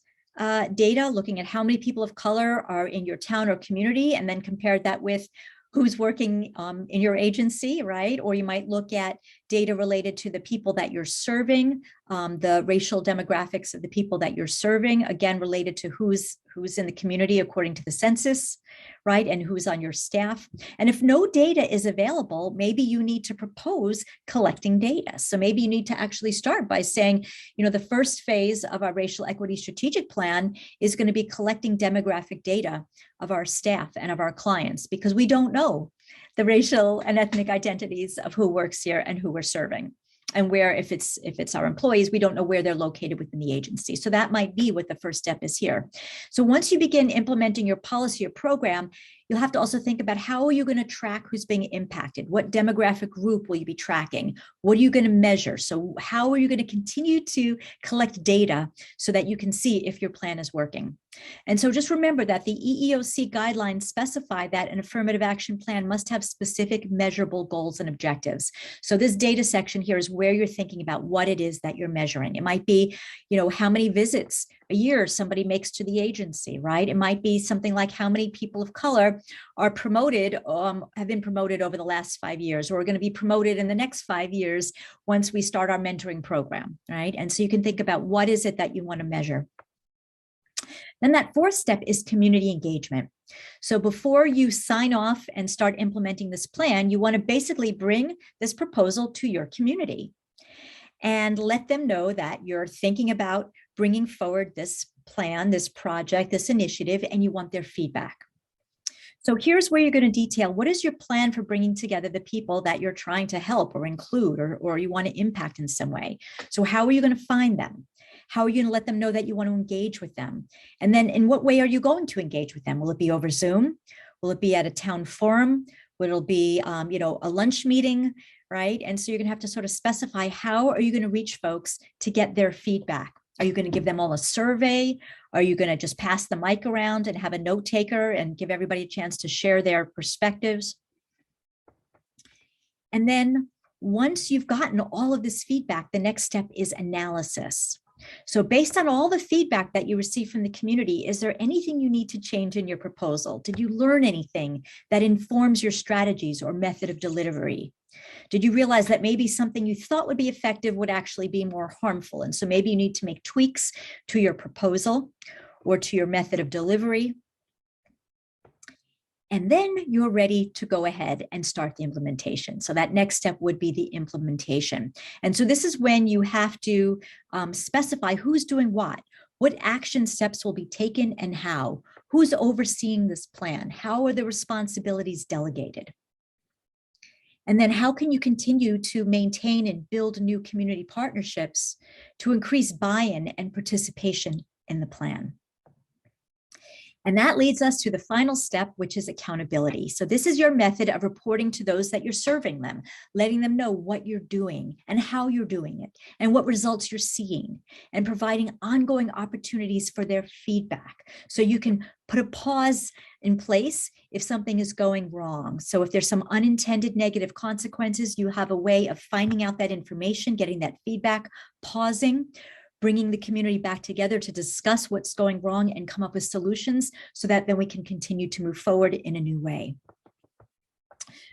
S2: data, looking at how many people of color are in your town or community, and then compare that with who's working in your agency, right? Or you might look at data related to the people that you're serving, the racial demographics of the people that you're serving, again, related to who's in the community according to the census, right? And who's on your staff. And if no data is available, maybe you need to propose collecting data. So maybe you need to actually start by saying, the first phase of our racial equity strategic plan is going to be collecting demographic data of our staff and of our clients, because we don't know the racial and ethnic identities of who works here and who we're serving. And where, if it's our employees, we don't know where they're located within the agency. So that might be what the first step is here. So once you begin implementing your policy or program, you'll have to also think about how are you going to track who's being impacted? What demographic group will you be tracking? What are you going to measure? So how are you going to continue to collect data so that you can see if your plan is working? And so just remember that the EEOC guidelines specify that an affirmative action plan must have specific measurable goals and objectives. So this data section here is where you're thinking about what it is that you're measuring. It might be, how many visits a year somebody makes to the agency, right? It might be something like how many people of color are promoted, have been promoted over the last 5 years, or are going to be promoted in the next 5 years once we start our mentoring program, right? And so you can think about what is it that you want to measure. Then that fourth step is community engagement. So before you sign off and start implementing this plan, you want to basically bring this proposal to your community and let them know that you're thinking about bringing forward this plan, this project, this initiative, and you want their feedback. So here's where you're going to detail what is your plan for bringing together the people that you're trying to help or include or you want to impact in some way. So how are you going to find them? How are you going to let them know that you want to engage with them? And then in what way are you going to engage with them? Will it be over Zoom? Will it be at a town forum? Will it be, a lunch meeting, right? And so you're going to have to sort of specify how are you going to reach folks to get their feedback? Are you going to give them all a survey? Are you going to just pass the mic around and have a note taker and give everybody a chance to share their perspectives? And then once you've gotten all of this feedback, the next step is analysis. So based on all the feedback that you receive from the community, is there anything you need to change in your proposal? Did you learn anything that informs your strategies or method of delivery? Did you realize that maybe something you thought would be effective would actually be more harmful? And so maybe you need to make tweaks to your proposal or to your method of delivery. And then you're ready to go ahead and start the implementation. So that next step would be the implementation. And so this is when you have to specify who's doing what action steps will be taken and how, who's overseeing this plan, how are the responsibilities delegated? And then how can you continue to maintain and build new community partnerships to increase buy-in and participation in the plan? And that leads us to the final step, which is accountability. So this is your method of reporting to those that you're serving them, letting them know what you're doing and how you're doing it and what results you're seeing, and providing ongoing opportunities for their feedback. So you can put a pause in place if something is going wrong. So if there's some unintended negative consequences, you have a way of finding out that information, getting that feedback, pausing, bringing the community back together to discuss what's going wrong and come up with solutions so that then we can continue to move forward in a new way.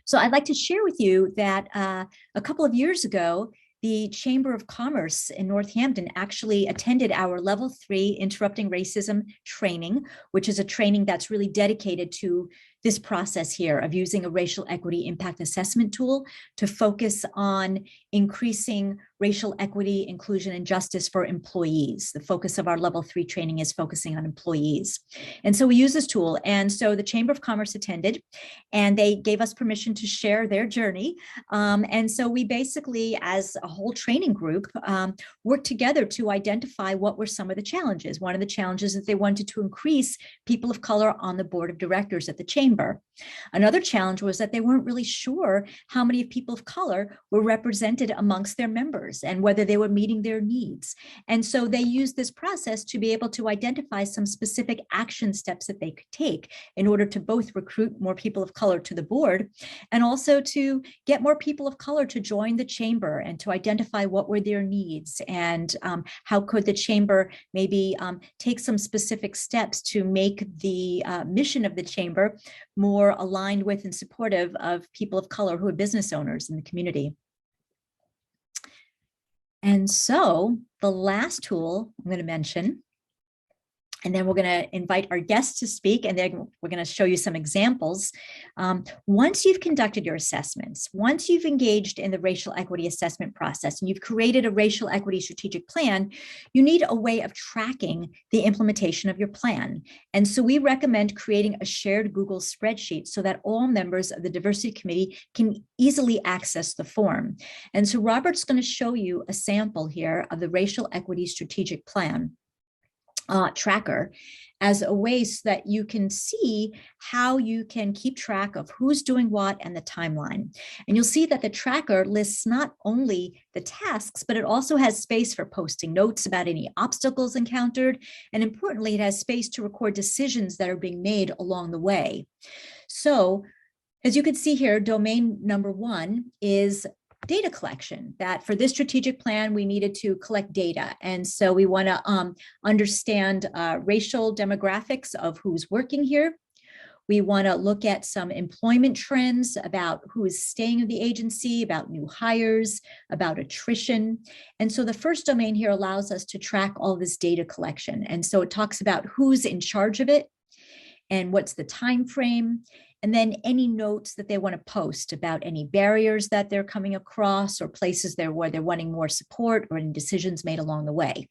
S2: So I'd like to share with you that a couple of years ago, the Chamber of Commerce in Northampton actually attended our Level 3 Interrupting Racism training, which is a training that's really dedicated to this process here of using a racial equity impact assessment tool to focus on increasing racial equity, inclusion, and justice for employees. The focus of our Level 3 training is focusing on employees. And so we use this tool. And so the Chamber of Commerce attended, and they gave us permission to share their journey. And so we basically, as a whole training group, worked together to identify what were some of the challenges. One of the challenges is they wanted to increase people of color on the board of directors at the Chamber. Another challenge was that they weren't really sure how many people of color were represented amongst their members and whether they were meeting their needs. And so they used this process to be able to identify some specific action steps that they could take in order to both recruit more people of color to the board and also to get more people of color to join the chamber and to identify what were their needs and how could the chamber maybe take some specific steps to make the mission of the chamber more aligned with and supportive of people of color who are business owners in the community. And so the last tool I'm going to mention, and then we're going to invite our guests to speak, and then we're going to show you some examples. Once you've conducted your assessments, once you've engaged in the racial equity assessment process, and you've created a racial equity strategic plan, you need a way of tracking the implementation of your plan. And so we recommend creating a shared Google spreadsheet so that all members of the diversity committee can easily access the form. And so Robert's going to show you a sample here of the racial equity strategic plan tracker as a way so that you can see how you can keep track of who's doing what and the timeline. And you'll see that the tracker lists not only the tasks, but it also has space for posting notes about any obstacles encountered. And importantly, it has space to record decisions that are being made along the way. So as you can see here, domain number 1 is data collection, that for this strategic plan, we needed to collect data. And so we want to understand racial demographics of who's working here. We want to look at some employment trends about who is staying in the agency, about new hires, about attrition. And so the first domain here allows us to track all this data collection. And so it talks about who's in charge of it and what's the time frame. And then any notes that they want to post about any barriers that they're coming across or places there where they're wanting more support or any decisions made along the way.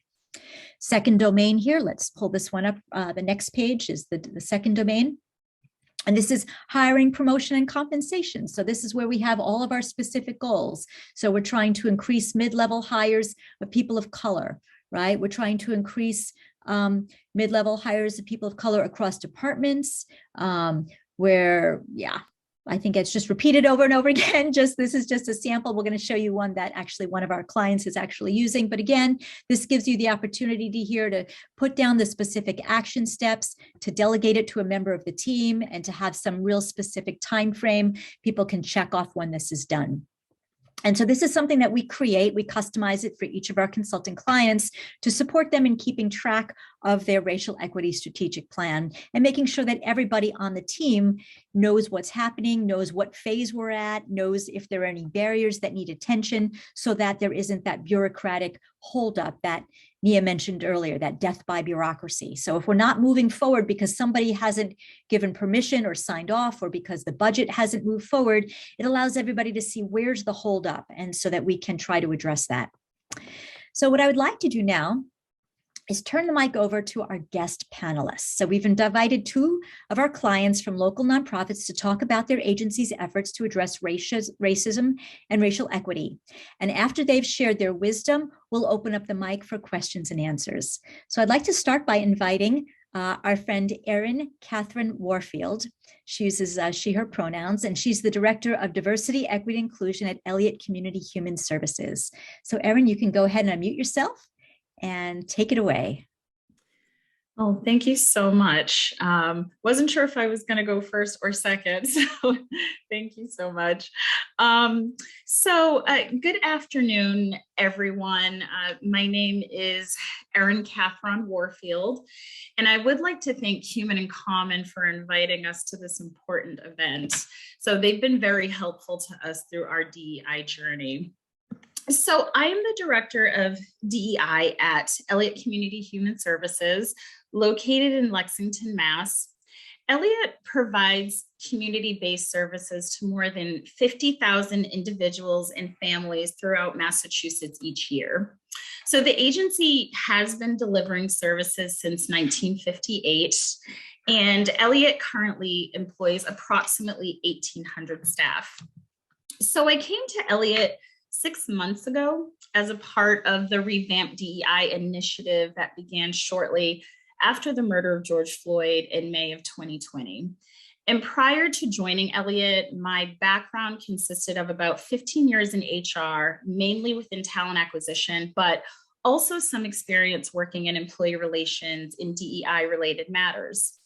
S2: Second domain here, let's pull this one up. The next page is the second domain. And this is hiring, promotion, and compensation. So this is where we have all of our specific goals. So we're trying to increase mid-level hires of people of color, right? We're trying to increase mid-level hires of people of color across departments, where, yeah, I think it's just repeated over and over again. This is just a sample. We're going to show you one that actually one of our clients is actually using. But again, this gives you the opportunity to put down the specific action steps, to delegate it to a member of the team, and to have some real specific time frame. People can check off when this is done. And so this is something that we create, we customize it for each of our consulting clients to support them in keeping track of their racial equity strategic plan and making sure that everybody on the team knows what's happening, knows what phase we're at, knows if there are any barriers that need attention so that there isn't that bureaucratic holdup that Nia mentioned earlier, that death by bureaucracy. So if we're not moving forward because somebody hasn't given permission or signed off, or because the budget hasn't moved forward, it allows everybody to see where's the holdup, and so that we can try to address that. So what I would like to do now is turn the mic over to our guest panelists. So we've invited 2 of our clients from local nonprofits to talk about their agency's efforts to address racism and racial equity. And after they've shared their wisdom, we'll open up the mic for questions and answers. So I'd like to start by inviting our friend Erin Catherine Warfield. She uses she, her pronouns, and she's the Director of Diversity, Equity, and Inclusion at Elliott Community Human Services. So Erin, you can go ahead and unmute yourself and take it away.
S4: Oh, thank you so much. Wasn't sure if I was going to go first or second, so thank you so much. Good afternoon, everyone. My name is Erin Catherine Warfield, and I would like to thank Human in Common for inviting us to this important event. So they've been very helpful to us through our DEI journey. So I am the director of DEI at Elliott Community Human Services, located in Lexington, Mass. Elliott provides community-based services to more than 50,000 individuals and families throughout Massachusetts each year. So the agency has been delivering services since 1958, and Elliott currently employs approximately 1,800 staff. So I came to Elliott 6 months ago as a part of the revamped DEI initiative that began shortly after the murder of George Floyd in May of 2020. And prior to joining Elliott, my background consisted of about 15 years in HR, mainly within talent acquisition, but also some experience working in employee relations in DEI related matters.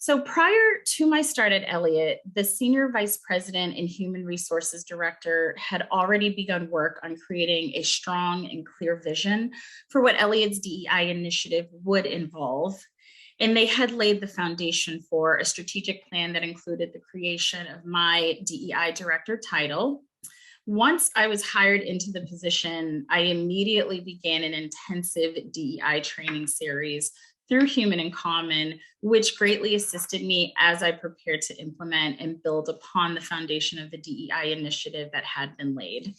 S4: So prior to my start at Elliott, the Senior Vice President and Human Resources Director had already begun work on creating a strong and clear vision for what Elliott's DEI initiative would involve. And they had laid the foundation for a strategic plan that included the creation of my DEI Director title. Once I was hired into the position, I immediately began an intensive DEI training series through Human in Common, which greatly assisted me as I prepared to implement and build upon the foundation of the DEI initiative that had been laid.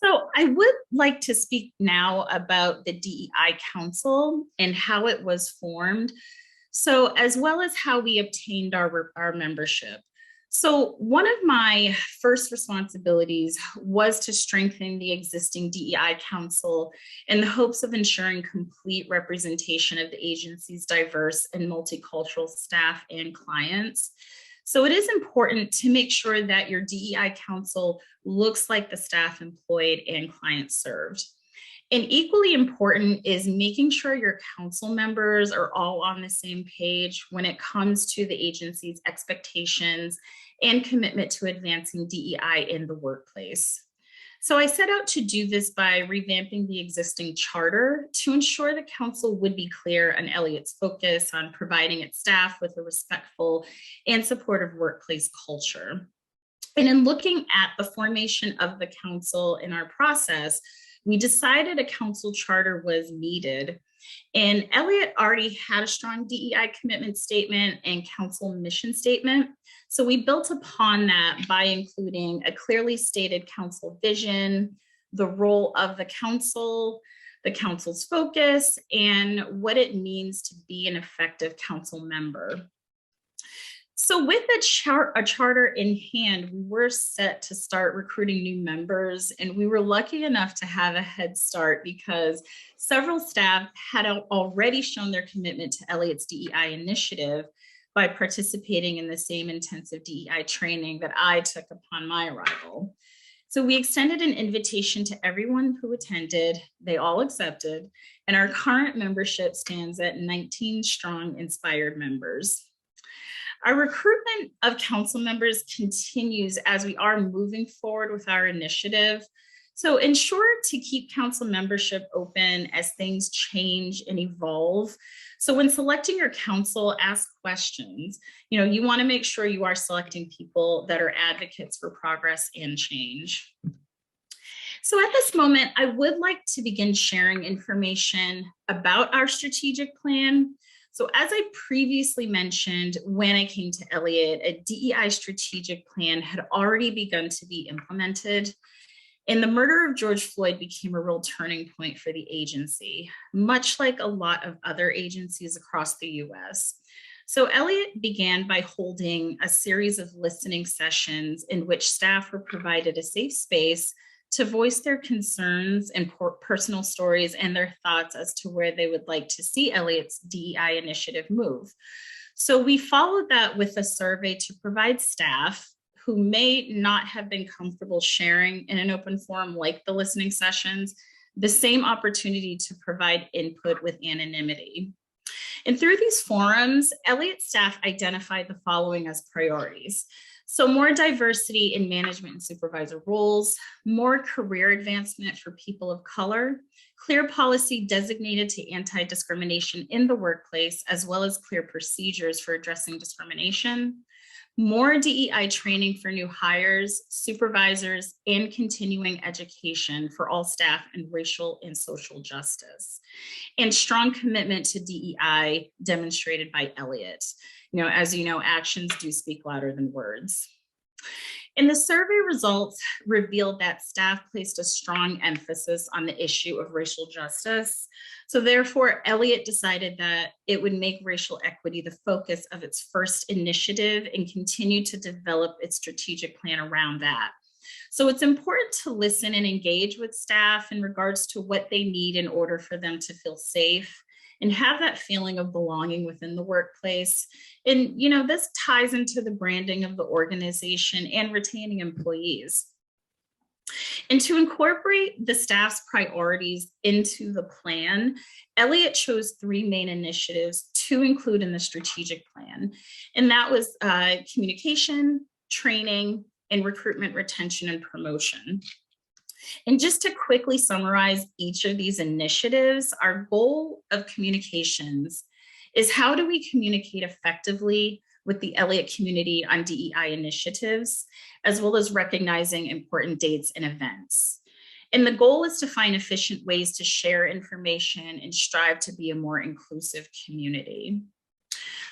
S4: So I would like to speak now about the DEI Council and how it was formed, so as well as how we obtained our membership. So one of my first responsibilities was to strengthen the existing DEI Council in the hopes of ensuring complete representation of the agency's diverse and multicultural staff and clients. So it is important to make sure that your DEI Council looks like the staff employed and clients served. And equally important is making sure your council members are all on the same page when it comes to the agency's expectations and commitment to advancing DEI in the workplace. So I set out to do this by revamping the existing charter to ensure the council would be clear on Elliott's focus on providing its staff with a respectful and supportive workplace culture. And in looking at the formation of the council in our process, we decided a council charter was needed. And Elliott already had a strong DEI commitment statement and council mission statement. So we built upon that by including a clearly stated council vision, the role of the council's focus, and what it means to be an effective council member. So with a charter in hand, we were set to start recruiting new members, and we were lucky enough to have a head start because several staff had already shown their commitment to Elliott's DEI initiative by participating in the same intensive DEI training that I took upon my arrival. So we extended an invitation to everyone who attended. They all accepted, and our current membership stands at 19 strong inspired members. Our recruitment of council members continues as we are moving forward with our initiative. So ensure to keep council membership open as things change and evolve. So when selecting your council, ask questions. You want to make sure you are selecting people that are advocates for progress and change. So at this moment, I would like to begin sharing information about our strategic plan. So as I previously mentioned, when I came to Elliott, a DEI strategic plan had already begun to be implemented. And the murder of George Floyd became a real turning point for the agency, much like a lot of other agencies across the US. So Elliott began by holding a series of listening sessions in which staff were provided a safe space to voice their concerns and personal stories and their thoughts as to where they would like to see Elliott's DEI initiative move. So we followed that with a survey to provide staff who may not have been comfortable sharing in an open forum like the listening sessions the same opportunity to provide input with anonymity. And through these forums, Elliott staff identified the following as priorities. So more diversity in management and supervisor roles, more career advancement for people of color, clear policy designated to anti-discrimination in the workplace, as well as clear procedures for addressing discrimination, more DEI training for new hires, supervisors, and continuing education for all staff in racial and social justice, and strong commitment to DEI demonstrated by Elliott. As you know, actions do speak louder than words. And the survey results revealed that staff placed a strong emphasis on the issue of racial justice. So therefore, Elliott decided that it would make racial equity the focus of its first initiative and continue to develop its strategic plan around that. So it's important to listen and engage with staff in regards to what they need in order for them to feel safe and have that feeling of belonging within the workplace. And, this ties into the branding of the organization and retaining employees. And to incorporate the staff's priorities into the plan, Elliott chose 3 main initiatives to include in the strategic plan. And that was communication, training, and recruitment, retention, and promotion. And just to quickly summarize each of these initiatives, our goal of communications is how do we communicate effectively with the Elliott community on DEI initiatives, as well as recognizing important dates and events. And the goal is to find efficient ways to share information and strive to be a more inclusive community.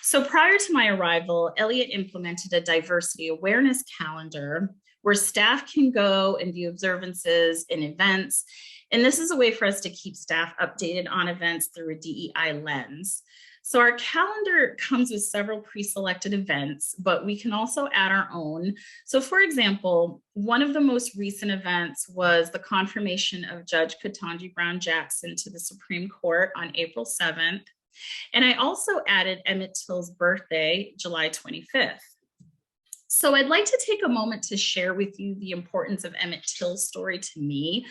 S4: So prior to my arrival, Elliott implemented a diversity awareness calendar where staff can go and view observances and events. And this is a way for us to keep staff updated on events through a DEI lens. So our calendar comes with several pre-selected events, but we can also add our own. So for example, one of the most recent events was the confirmation of Judge Ketanji Brown Jackson to the Supreme Court on April 7th. And I also added Emmett Till's birthday, July 25th. So I'd like to take a moment to share with you the importance of Emmett Till's story to me.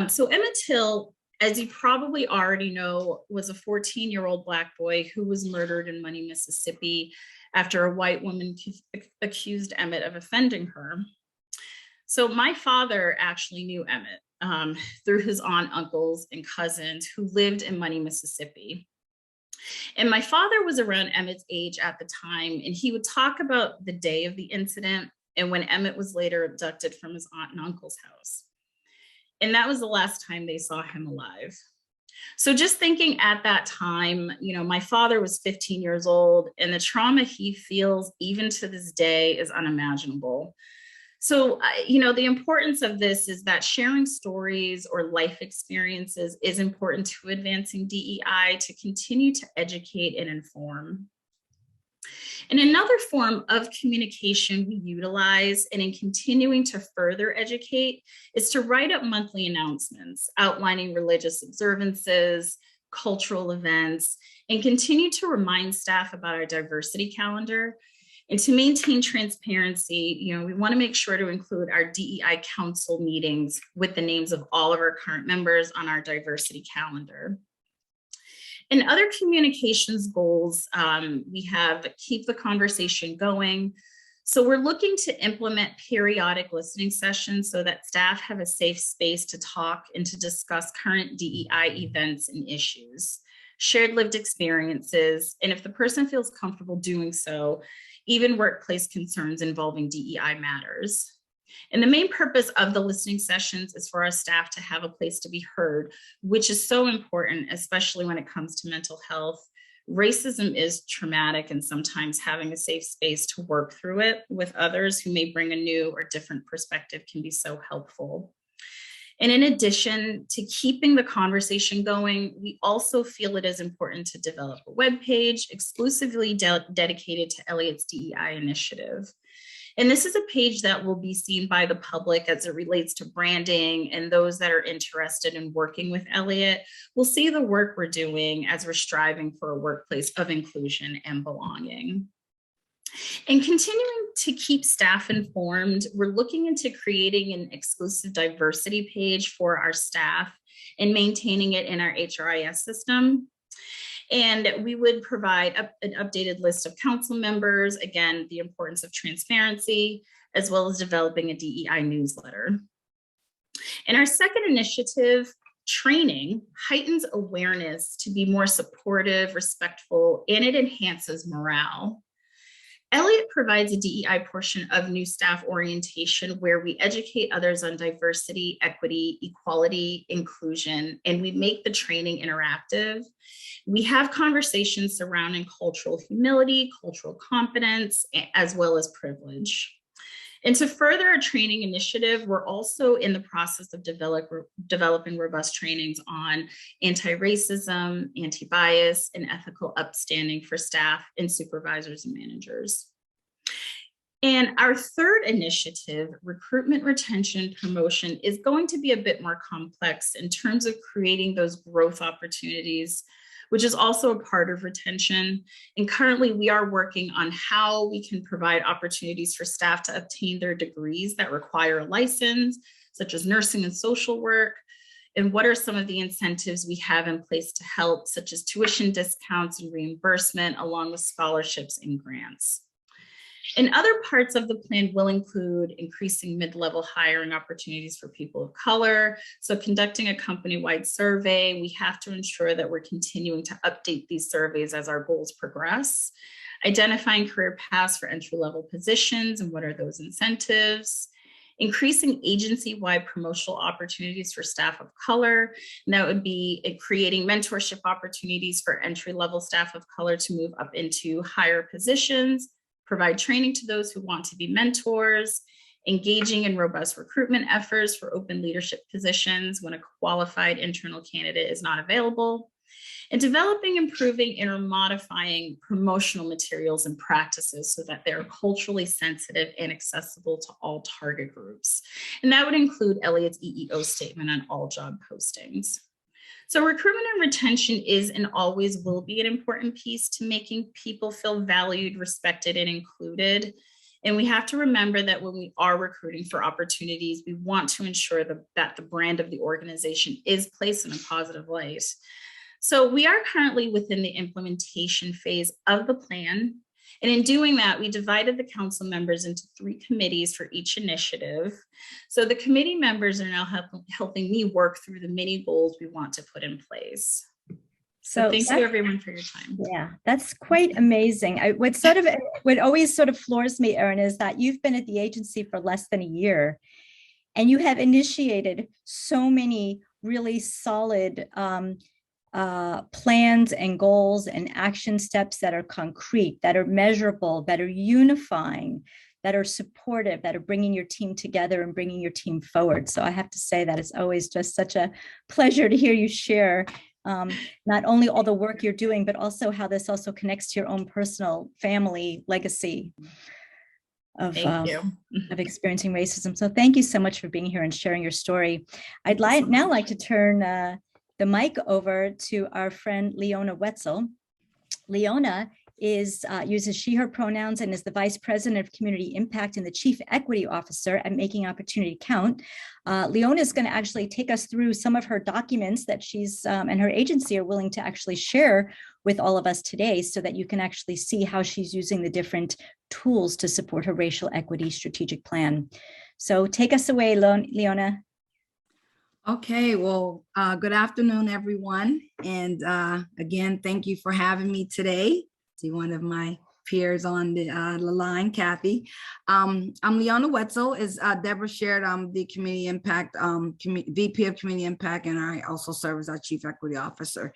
S4: So Emmett Till, as you probably already know, was a 14-year-old Black boy who was murdered in Money, Mississippi, after a white woman accused Emmett of offending her. So my father actually knew Emmett through his aunt, uncles, and cousins who lived in Money, Mississippi. And my father was around Emmett's age at the time, and he would talk about the day of the incident and when Emmett was later abducted from his aunt and uncle's house. And that was the last time they saw him alive. So just thinking at that time, my father was 15 years old, and the trauma he feels even to this day is unimaginable. So, the importance of this is that sharing stories or life experiences is important to advancing DEI to continue to educate and inform. And another form of communication we utilize and in continuing to further educate is to write up monthly announcements outlining religious observances, cultural events, and continue to remind staff about our diversity calendar. And to maintain transparency, we want to make sure to include our DEI council meetings with the names of all of our current members on our diversity calendar. And other communications goals, we have keep the conversation going. So we're looking to implement periodic listening sessions so that staff have a safe space to talk and to discuss current DEI events and issues, shared lived experiences, and if the person feels comfortable doing so, even workplace concerns involving DEI matters. And the main purpose of the listening sessions is for our staff to have a place to be heard, which is so important, especially when it comes to mental health. Racism is traumatic, and sometimes having a safe space to work through it with others who may bring a new or different perspective can be so helpful. And in addition to keeping the conversation going, we also feel it is important to develop a webpage exclusively dedicated to Elliott's DEI initiative. And this is a page that will be seen by the public as it relates to branding, and those that are interested in working with Elliott will see the work we're doing as we're striving for a workplace of inclusion and belonging. And continuing to keep staff informed, we're looking into creating an exclusive diversity page for our staff and maintaining it in our HRIS system. And we would provide an updated list of council members, again, the importance of transparency, as well as developing a DEI newsletter. And our second initiative, training, heightens awareness to be more supportive, respectful, and it enhances morale. Elliott provides a DEI portion of new staff orientation where we educate others on diversity, equity, equality, inclusion, and we make the training interactive. We have conversations surrounding cultural humility, cultural competence, as well as privilege. And to further our training initiative, we're also in the process of developing robust trainings on anti-racism, anti-bias, and ethical upstanding for staff and supervisors and managers. And our third initiative, recruitment, retention, promotion, is going to be a bit more complex in terms of creating those growth opportunities, which is also a part of retention. And currently we are working on how we can provide opportunities for staff to obtain their degrees that require a license, such as nursing and social work. And what are some of the incentives we have in place to help, such as tuition discounts and reimbursement, along with scholarships and grants. And other parts of the plan will include increasing mid-level hiring opportunities for people of color. So conducting a company-wide survey, we have to ensure that we're continuing to update these surveys as our goals progress. Identifying career paths for entry-level positions and what are those incentives. Increasing agency-wide promotional opportunities for staff of color. And that would be creating mentorship opportunities for entry-level staff of color to move up into higher positions. Provide training to those who want to be mentors, engaging in robust recruitment efforts for open leadership positions when a qualified internal candidate is not available, and developing, improving, and or modifying promotional materials and practices so that they're culturally sensitive and accessible to all target groups. And that would include Elliott's EEO statement on all job postings. So recruitment and retention is and always will be an important piece to making people feel valued, respected, and included. And we have to remember that when we are recruiting for opportunities, we want to ensure that the brand of the organization is placed in a positive light. So we are currently within the implementation phase of the plan. And in doing that, we divided the council members into 3 committees for each initiative. So the committee members are now helping me work through the many goals we want to put in place. So thank you everyone for your time.
S2: Yeah, that's quite amazing. What always sort of floors me, Erin, is that you've been at the agency for less than a year and you have initiated so many really solid plans and goals and action steps that are concrete, that are measurable, that are unifying, that are supportive, that are bringing your team together and bringing your team forward. So I have to say that it's always just such a pleasure to hear you share not only all the work you're doing, but also how this also connects to your own personal family legacy of experiencing racism. So thank you so much for being here and sharing your story. I'd now like to turn the mic over to our friend Leona Wetzel. Leona uses she, her pronouns and is the Vice President of Community Impact and the Chief Equity Officer at Making Opportunity Count. Leona is going to actually take us through some of her documents that she's and her agency are willing to actually share with all of us today so that you can actually see how she's using the different tools to support her racial equity strategic plan. So take us away, Leona.
S5: Okay, well, good afternoon, everyone. And again, thank you for having me today. See one of my peers on the line, Kathy. I'm Leona Wetzel, as Deborah shared. I'm the Community Impact, VP of Community Impact, and I also serve as our Chief Equity Officer.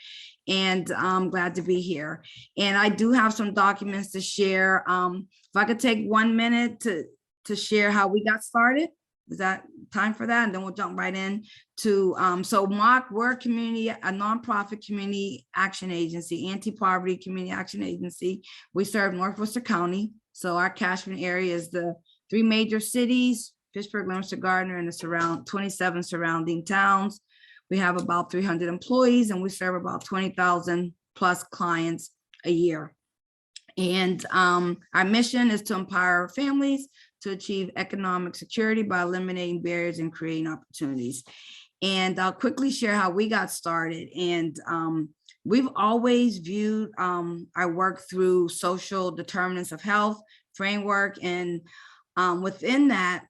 S5: And I'm glad to be here. And I do have some documents to share. If I could take 1 minute to share how we got started. Is that time for that? And then we'll jump right in to, so MOC, we're a nonprofit community action agency, anti-poverty community action agency. We serve Northwestern County. So our catchment area is the 3 major cities, Pittsburgh, Leominster, Gardner, and the 27 surrounding towns. We have about 300 employees and we serve about 20,000 plus clients a year. And our mission is to empower families to achieve economic security by eliminating barriers and creating opportunities. And I'll quickly share how we got started. And we've always viewed our work through social determinants of health framework. And within that,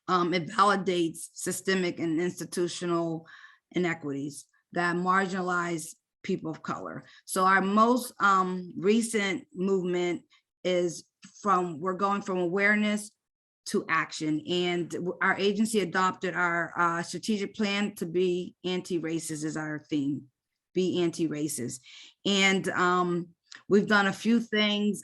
S5: it validates systemic and institutional inequities that marginalize people of color. So our most recent movement is we're going from awareness to action. And our agency adopted our strategic plan to be anti-racist is our theme, be anti-racist. And we've done a few things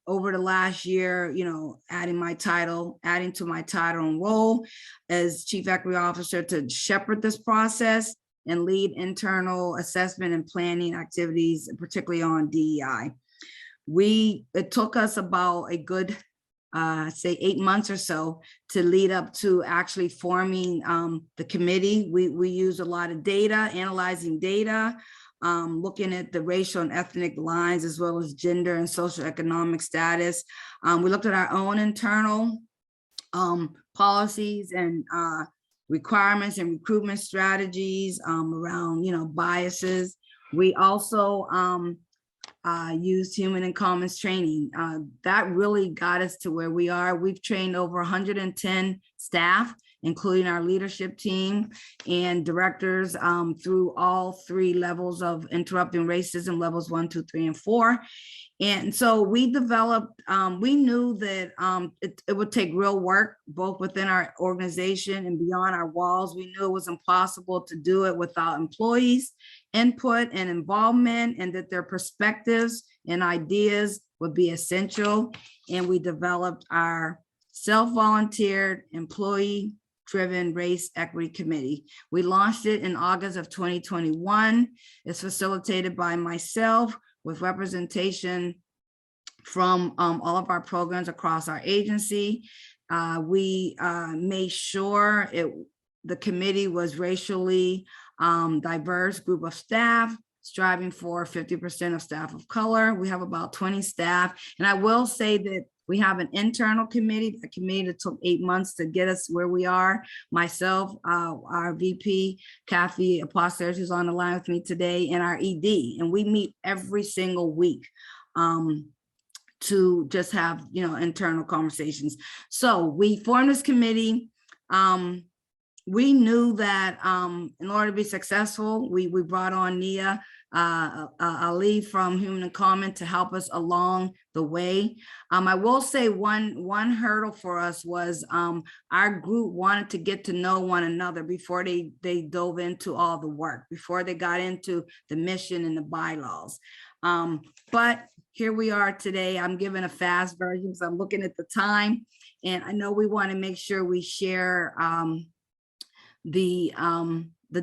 S5: over the last year, you know, adding to my title and role as Chief Equity Officer to shepherd this process and lead internal assessment and planning activities, particularly on DEI. It took us about a good, say 8 months or so to lead up to actually forming the committee. We use a lot of data, analyzing data, looking at the racial and ethnic lines, as well as gender and socioeconomic status. We looked at our own internal policies and requirements and recruitment strategies around, you know, biases. We also used Human in Commons training. That really got us to where we are. We've trained over 110 staff, including our leadership team and directors through all 3 levels of interrupting racism, levels 1, 2, 3, and 4. And so we developed, we knew that it would take real work, both within our organization and beyond our walls. We knew it was impossible to do it without employees' input and involvement, and that their perspectives and ideas would be essential. And we developed our self-volunteered, employee-driven Race Equity Committee. We launched it in August of 2021. It's facilitated by myself, with representation from all of our programs across our agency. We made sure the committee was racially diverse group of staff, striving for 50% of staff of color. We have about 20 staff. And I will say that we have an internal committee, a committee that took 8 months to get us where we are. Myself, our VP, Kathy Apostles, who's on the line with me today, and our ED. And we meet every single week to just have, you know, internal conversations. So we formed this committee. We knew that in order to be successful, we brought on Nia Ali from Human in Common to help us along the way. I will say one hurdle for us was our group wanted to get to know one another before they dove into all the work, before they got into the mission and the bylaws. But here we are today. I'm giving a fast version because I'm looking at the time, and I know we want to make sure we share the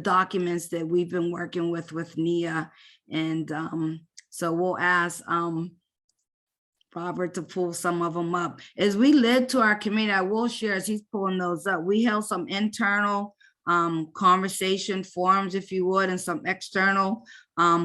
S5: documents that we've been working with Nia. And so we'll ask Robert to pull some of them up. As we led to our committee, I will share as he's pulling those up, we held some internal conversation forums, if you would, and some external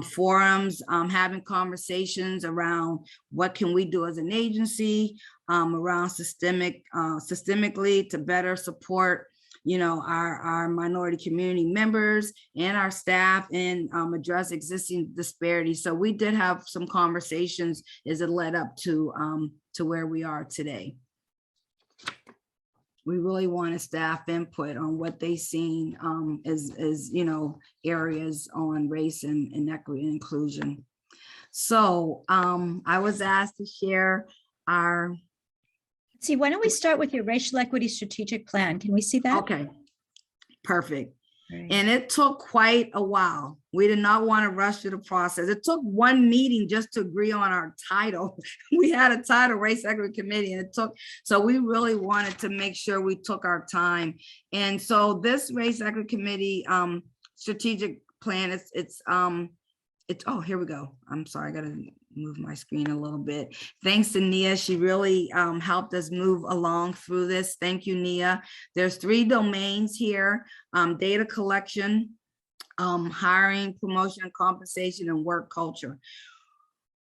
S5: forums, having conversations around what can we do as an agency, around systemically to better support, you know, our minority community members and our staff, and address existing disparities. So we did have some conversations as it led up to where we are today. We really wanted staff input on what they seen as you know, areas on race and equity and inclusion. So I was asked to share our.
S2: See, why don't we start with your racial equity strategic plan? Can we see that?
S5: Okay, perfect.
S2: Right.
S5: And it took quite a while. We did not want to rush through the process. It took one meeting just to agree on our title. We had a title, Race Equity Committee, and so we really wanted to make sure we took our time. And so this Race Equity Committee strategic plan, it's oh, here we go. I'm sorry, I gotta move my screen a little bit. Thanks to Nia, she really helped us move along through this. Thank you, Nia. There's 3 domains here: data collection, hiring, promotion, compensation, and work culture.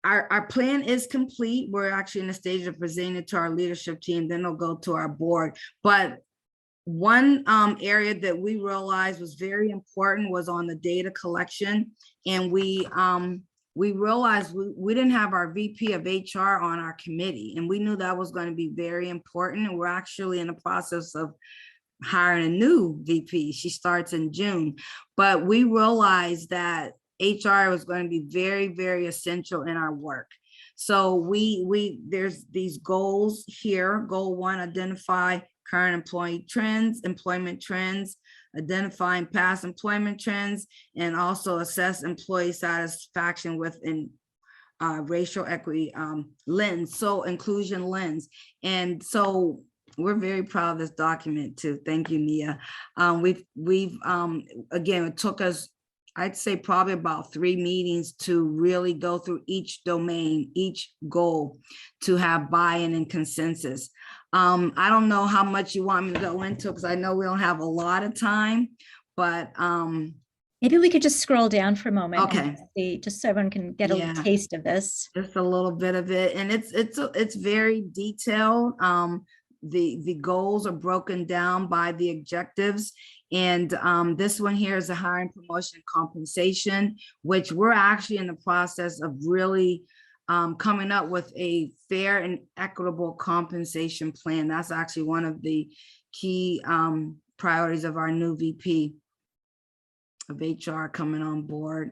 S5: Our plan is complete. We're actually in the stage of presenting it to our leadership team, then it'll go to our board. But One area that we realized was very important was on the data collection. And we realized we didn't have our VP of HR on our committee, and we knew that was going to be very important. And we're actually in the process of hiring a new VP. She starts in June, but we realized that HR was going to be very, very essential in our work. So there's these goals here. Goal 1, identify current employment trends, identifying past employment trends, and also assess employee satisfaction within racial equity lens, so inclusion lens. And so we're very proud of this document too. Thank you, Nia. We've again, it took us, I'd say probably about 3 meetings to really go through each domain, each goal, to have buy-in and consensus. I don't know how much you want me to go into, because I know we don't have a lot of time, but
S2: maybe we could just scroll down for a moment.
S5: Okay.
S2: And see, just so everyone can get a little taste of this.
S5: Just a little bit of it, and it's very detailed. The goals are broken down by the objectives. And this one here is a hiring, promotion, compensation, which we're actually in the process of really coming up with a fair and equitable compensation plan. That's actually one of the key priorities of our new VP of HR coming on board.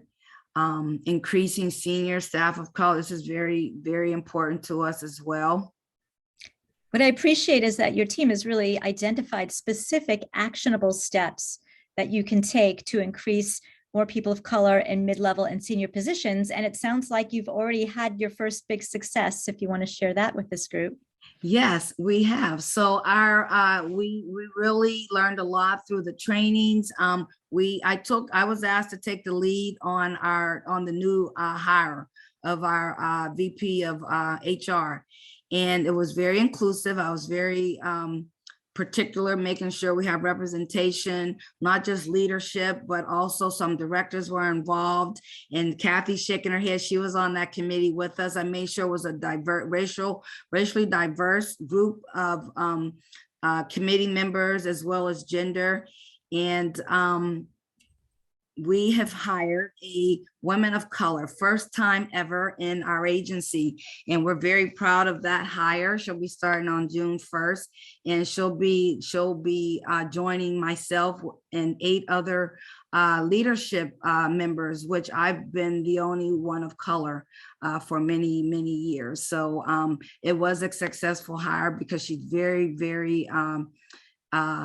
S5: Increasing senior staff of color. This is very, very important to us as well.
S2: What I appreciate is that your team has really identified specific actionable steps that you can take to increase more people of color in mid-level and senior positions. And it sounds like you've already had your first big success, if you want to share that with this group.
S5: Yes, we have. So we really learned a lot through the trainings. I was asked to take the lead on the new hire of our VP of HR. And it was very inclusive. I was very particular, making sure we have representation, not just leadership, but also some directors were involved. And Kathy shaking her head, she was on that committee with us. I made sure it was a racially diverse group of committee members, as well as gender. And we have hired a woman of color, first time ever in our agency. And we're very proud of that hire. She'll be starting on June 1st, and she'll be joining myself and 8 other leadership members, which I've been the only one of color for many, many years. So it was a successful hire because she's very, very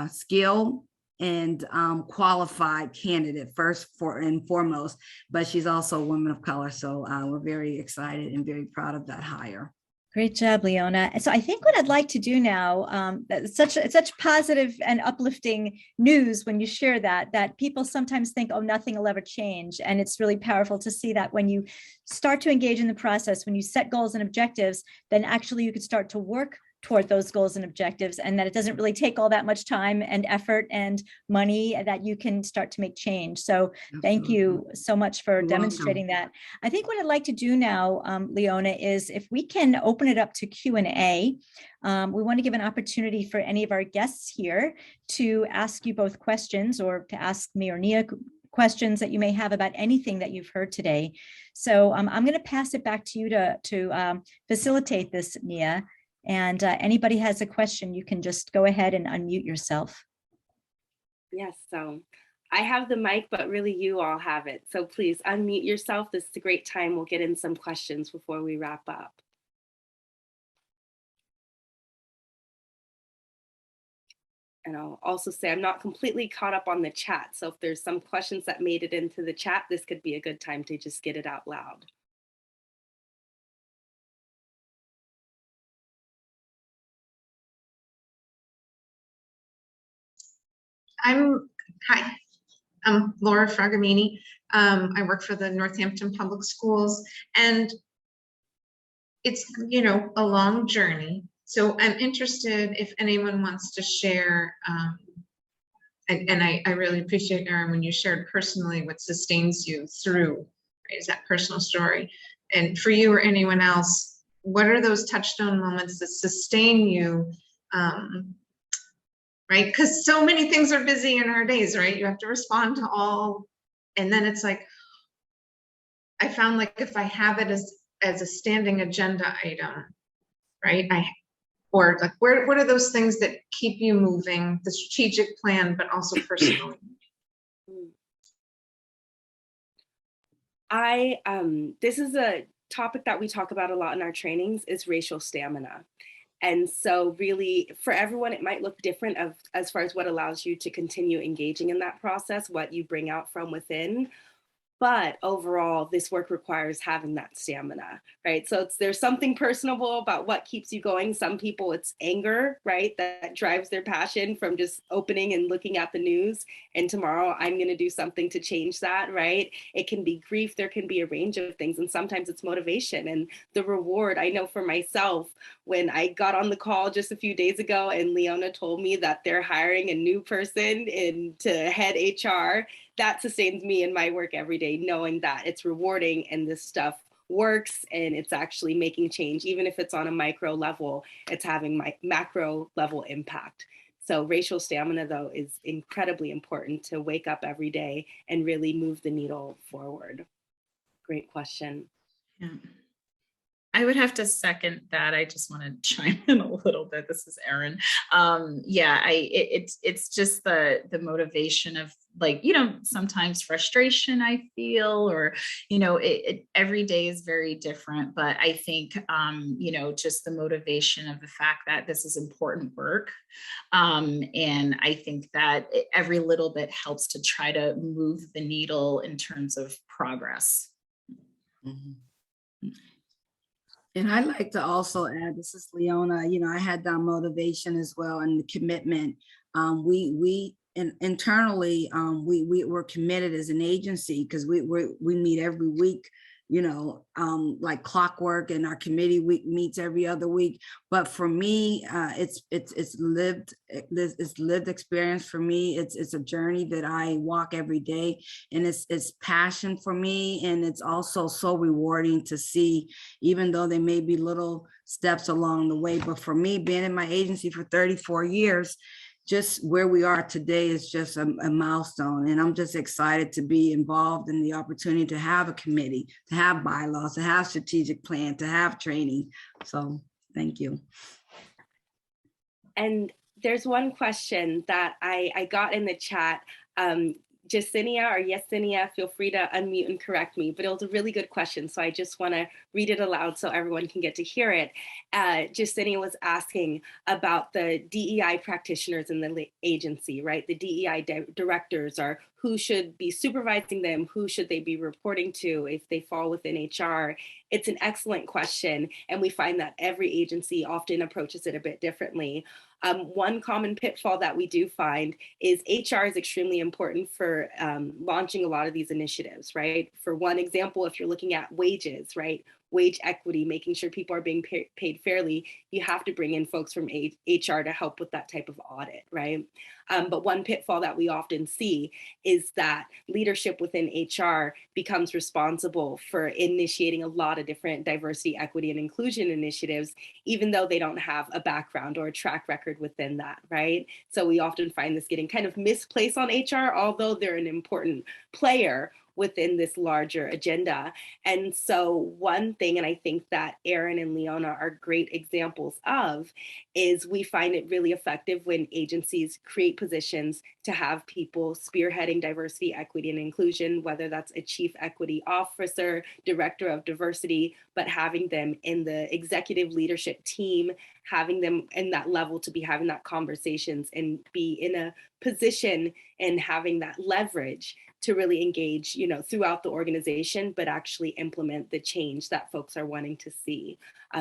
S5: skilled and qualified candidate first and foremost, but she's also a woman of color. So we're very excited and very proud of that hire.
S2: Great job, Leona. So I think what I'd like to do now, it's such positive and uplifting news when you share that people sometimes think, oh, nothing will ever change. And it's really powerful to see that when you start to engage in the process, when you set goals and objectives, then actually you could start to work toward those goals and objectives, and that it doesn't really take all that much time and effort and money, that you can start to make change. So thank you so much for demonstrating that. I think what I'd like to do now, Leona, is if we can open it up to Q&A. We want to give an opportunity for any of our guests here to ask you both questions, or to ask me or Nia questions that you may have about anything that you've heard today. So I'm going to pass it back to you to facilitate this, Nia. And anybody has a question, you can just go ahead and unmute yourself.
S1: Yes, so I have the mic, but really you all have it. So please unmute yourself. This is a great time. We'll get in some questions before we wrap up. And I'll also say I'm not completely caught up on the chat. So if there's some questions that made it into the chat, this could be a good time to just get it out loud.
S6: Hi, I'm Laura Fragamini. I work for the Northampton Public Schools, and it's, a long journey. So I'm interested if anyone wants to share, and I really appreciate, Erin, when you shared personally what sustains you through, right, is that personal story. And for you or anyone else, what are those touchstone moments that sustain you, right? Because so many things are busy in our days, right? You have to respond to all, and then it's like, I found like if I have it as a standing agenda item, right? Or like, what are those things that keep you moving, the strategic plan, but also personally?
S1: This is a topic that we talk about a lot in our trainings, is racial stamina. And so really for everyone, it might look different as far as what allows you to continue engaging in that process, what you bring out from within. But overall, this work requires having that stamina, right? So there's something personable about what keeps you going. Some people, it's anger, right? That drives their passion from just opening and looking at the news. And tomorrow I'm going to do something to change that, right? It can be grief. There can be a range of things. And sometimes it's motivation and the reward. I know for myself, when I got on the call just a few days ago and Leona told me that they're hiring a new person to head HR, that sustains me in my work every day, knowing that it's rewarding and this stuff works and it's actually making change. Even if it's on a micro level, it's having my macro level impact. So racial stamina, though, is incredibly important to wake up every day and really move the needle forward. Great question.
S4: Yeah. I would have to second that. I just want to chime in a little bit. This is Erin. It's just the motivation of, like, sometimes frustration I feel, or, every day is very different. But I think, just the motivation of the fact that this is important work. And I think that every little bit helps to try to move the needle in terms of progress.
S5: Mm-hmm. And I'd like to also add, this is Leona, I had that motivation as well and the commitment. Internally, we were committed as an agency because we meet every week, like clockwork, and our committee week meets every other week. But for me, it's lived experience for me. It's a journey that I walk every day, and it's passion for me. And it's also so rewarding to see, even though there may be little steps along the way. But for me, being in my agency for 34 years, just where we are today is just a milestone. And I'm just excited to be involved in the opportunity to have a committee, to have bylaws, to have strategic plan, to have training. So thank you.
S1: And there's one question that I got in the chat. Jacinia or Yesenia, feel free to unmute and correct me, but it was a really good question. So I just want to read it aloud so everyone can get to hear it. Jacinia was asking about the DEI practitioners in the agency, right? The DEI directors are who should be supervising them, who should they be reporting to if they fall within HR? It's an excellent question. And we find that every agency often approaches it a bit differently. One common pitfall that we do find is HR is extremely important for launching a lot of these initiatives, right? For one example, if you're looking at wages, right? Wage equity, making sure people are being paid fairly, you have to bring in folks from HR to help with that type of audit, right? But one pitfall that we often see is that leadership within HR becomes responsible for initiating a lot of different diversity, equity, and inclusion initiatives, even though they don't have a background or a track record within that, right? So we often find this getting kind of misplaced on HR, although they're an important player within this larger agenda. And so one thing, and I think that Erin and Leona are great examples of, is we find it really effective when agencies create positions to have people spearheading diversity, equity, and inclusion, whether that's a chief equity officer, director of diversity, but having them in the executive leadership team, having them in that level to be having that conversations and be in a position and having that leverage to really engage, throughout the organization, but actually implement the change that folks are wanting to see.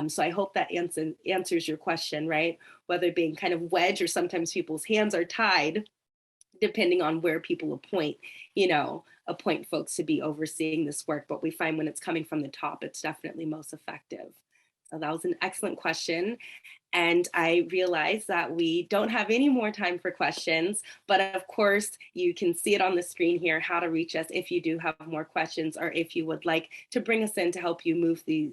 S1: So I hope that answers your question, right? Whether being kind of wedged or sometimes people's hands are tied, depending on where people appoint folks to be overseeing this work. But we find when it's coming from the top, it's definitely most effective. So that was an excellent question. And I realize that we don't have any more time for questions, but of course you can see it on the screen here, how to reach us if you do have more questions, or if you would like to bring us in to help you move the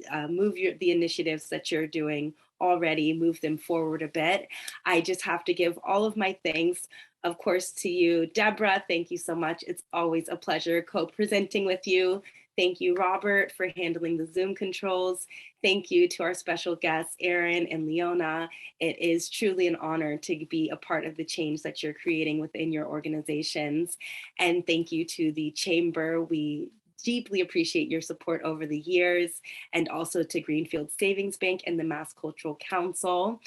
S1: initiatives that you're doing already moved them forward a bit. I just have to give all of my thanks, of course, to you, Deborah. Thank you so much. It's always a pleasure co-presenting with you. Thank you, Robert, for handling the Zoom controls. Thank you to our special guests, Aaron and Leona. It is truly an honor to be a part of the change that you're creating within your organizations. And thank you to the Chamber. We deeply appreciate your support over the years, and also to Greenfield Savings Bank and the Mass Cultural Council.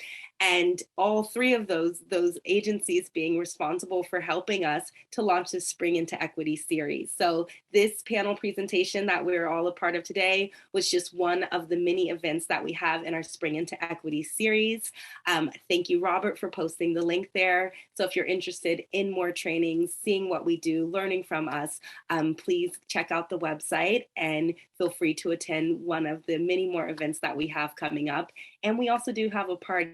S1: And all three of those agencies being responsible for helping us to launch this Spring into Equity series. So this panel presentation that we're all a part of today was just one of the many events that we have in our Spring into Equity series. Thank you, Robert, for posting the link there. So if you're interested in more trainings, seeing what we do, learning from us, please check out the website and feel free to attend one of the many more events that we have coming up. And we also do have a party.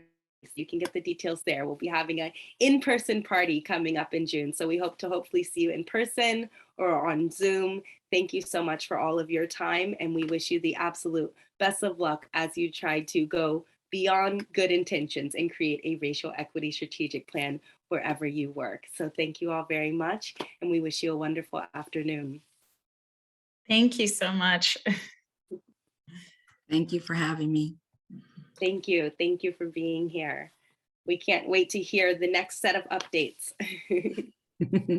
S1: You can get the details there. We'll be having an in-person party coming up in June. So we hope to hopefully see you in person or on Zoom. Thank you so much for all of your time. And we wish you the absolute best of luck as you try to go beyond good intentions and create a racial equity strategic plan wherever you work. So thank you all very much. And we wish you a wonderful afternoon.
S4: Thank you so much.
S5: Thank you for having me.
S1: Thank you. Thank you for being here. We can't wait to hear the next set of updates.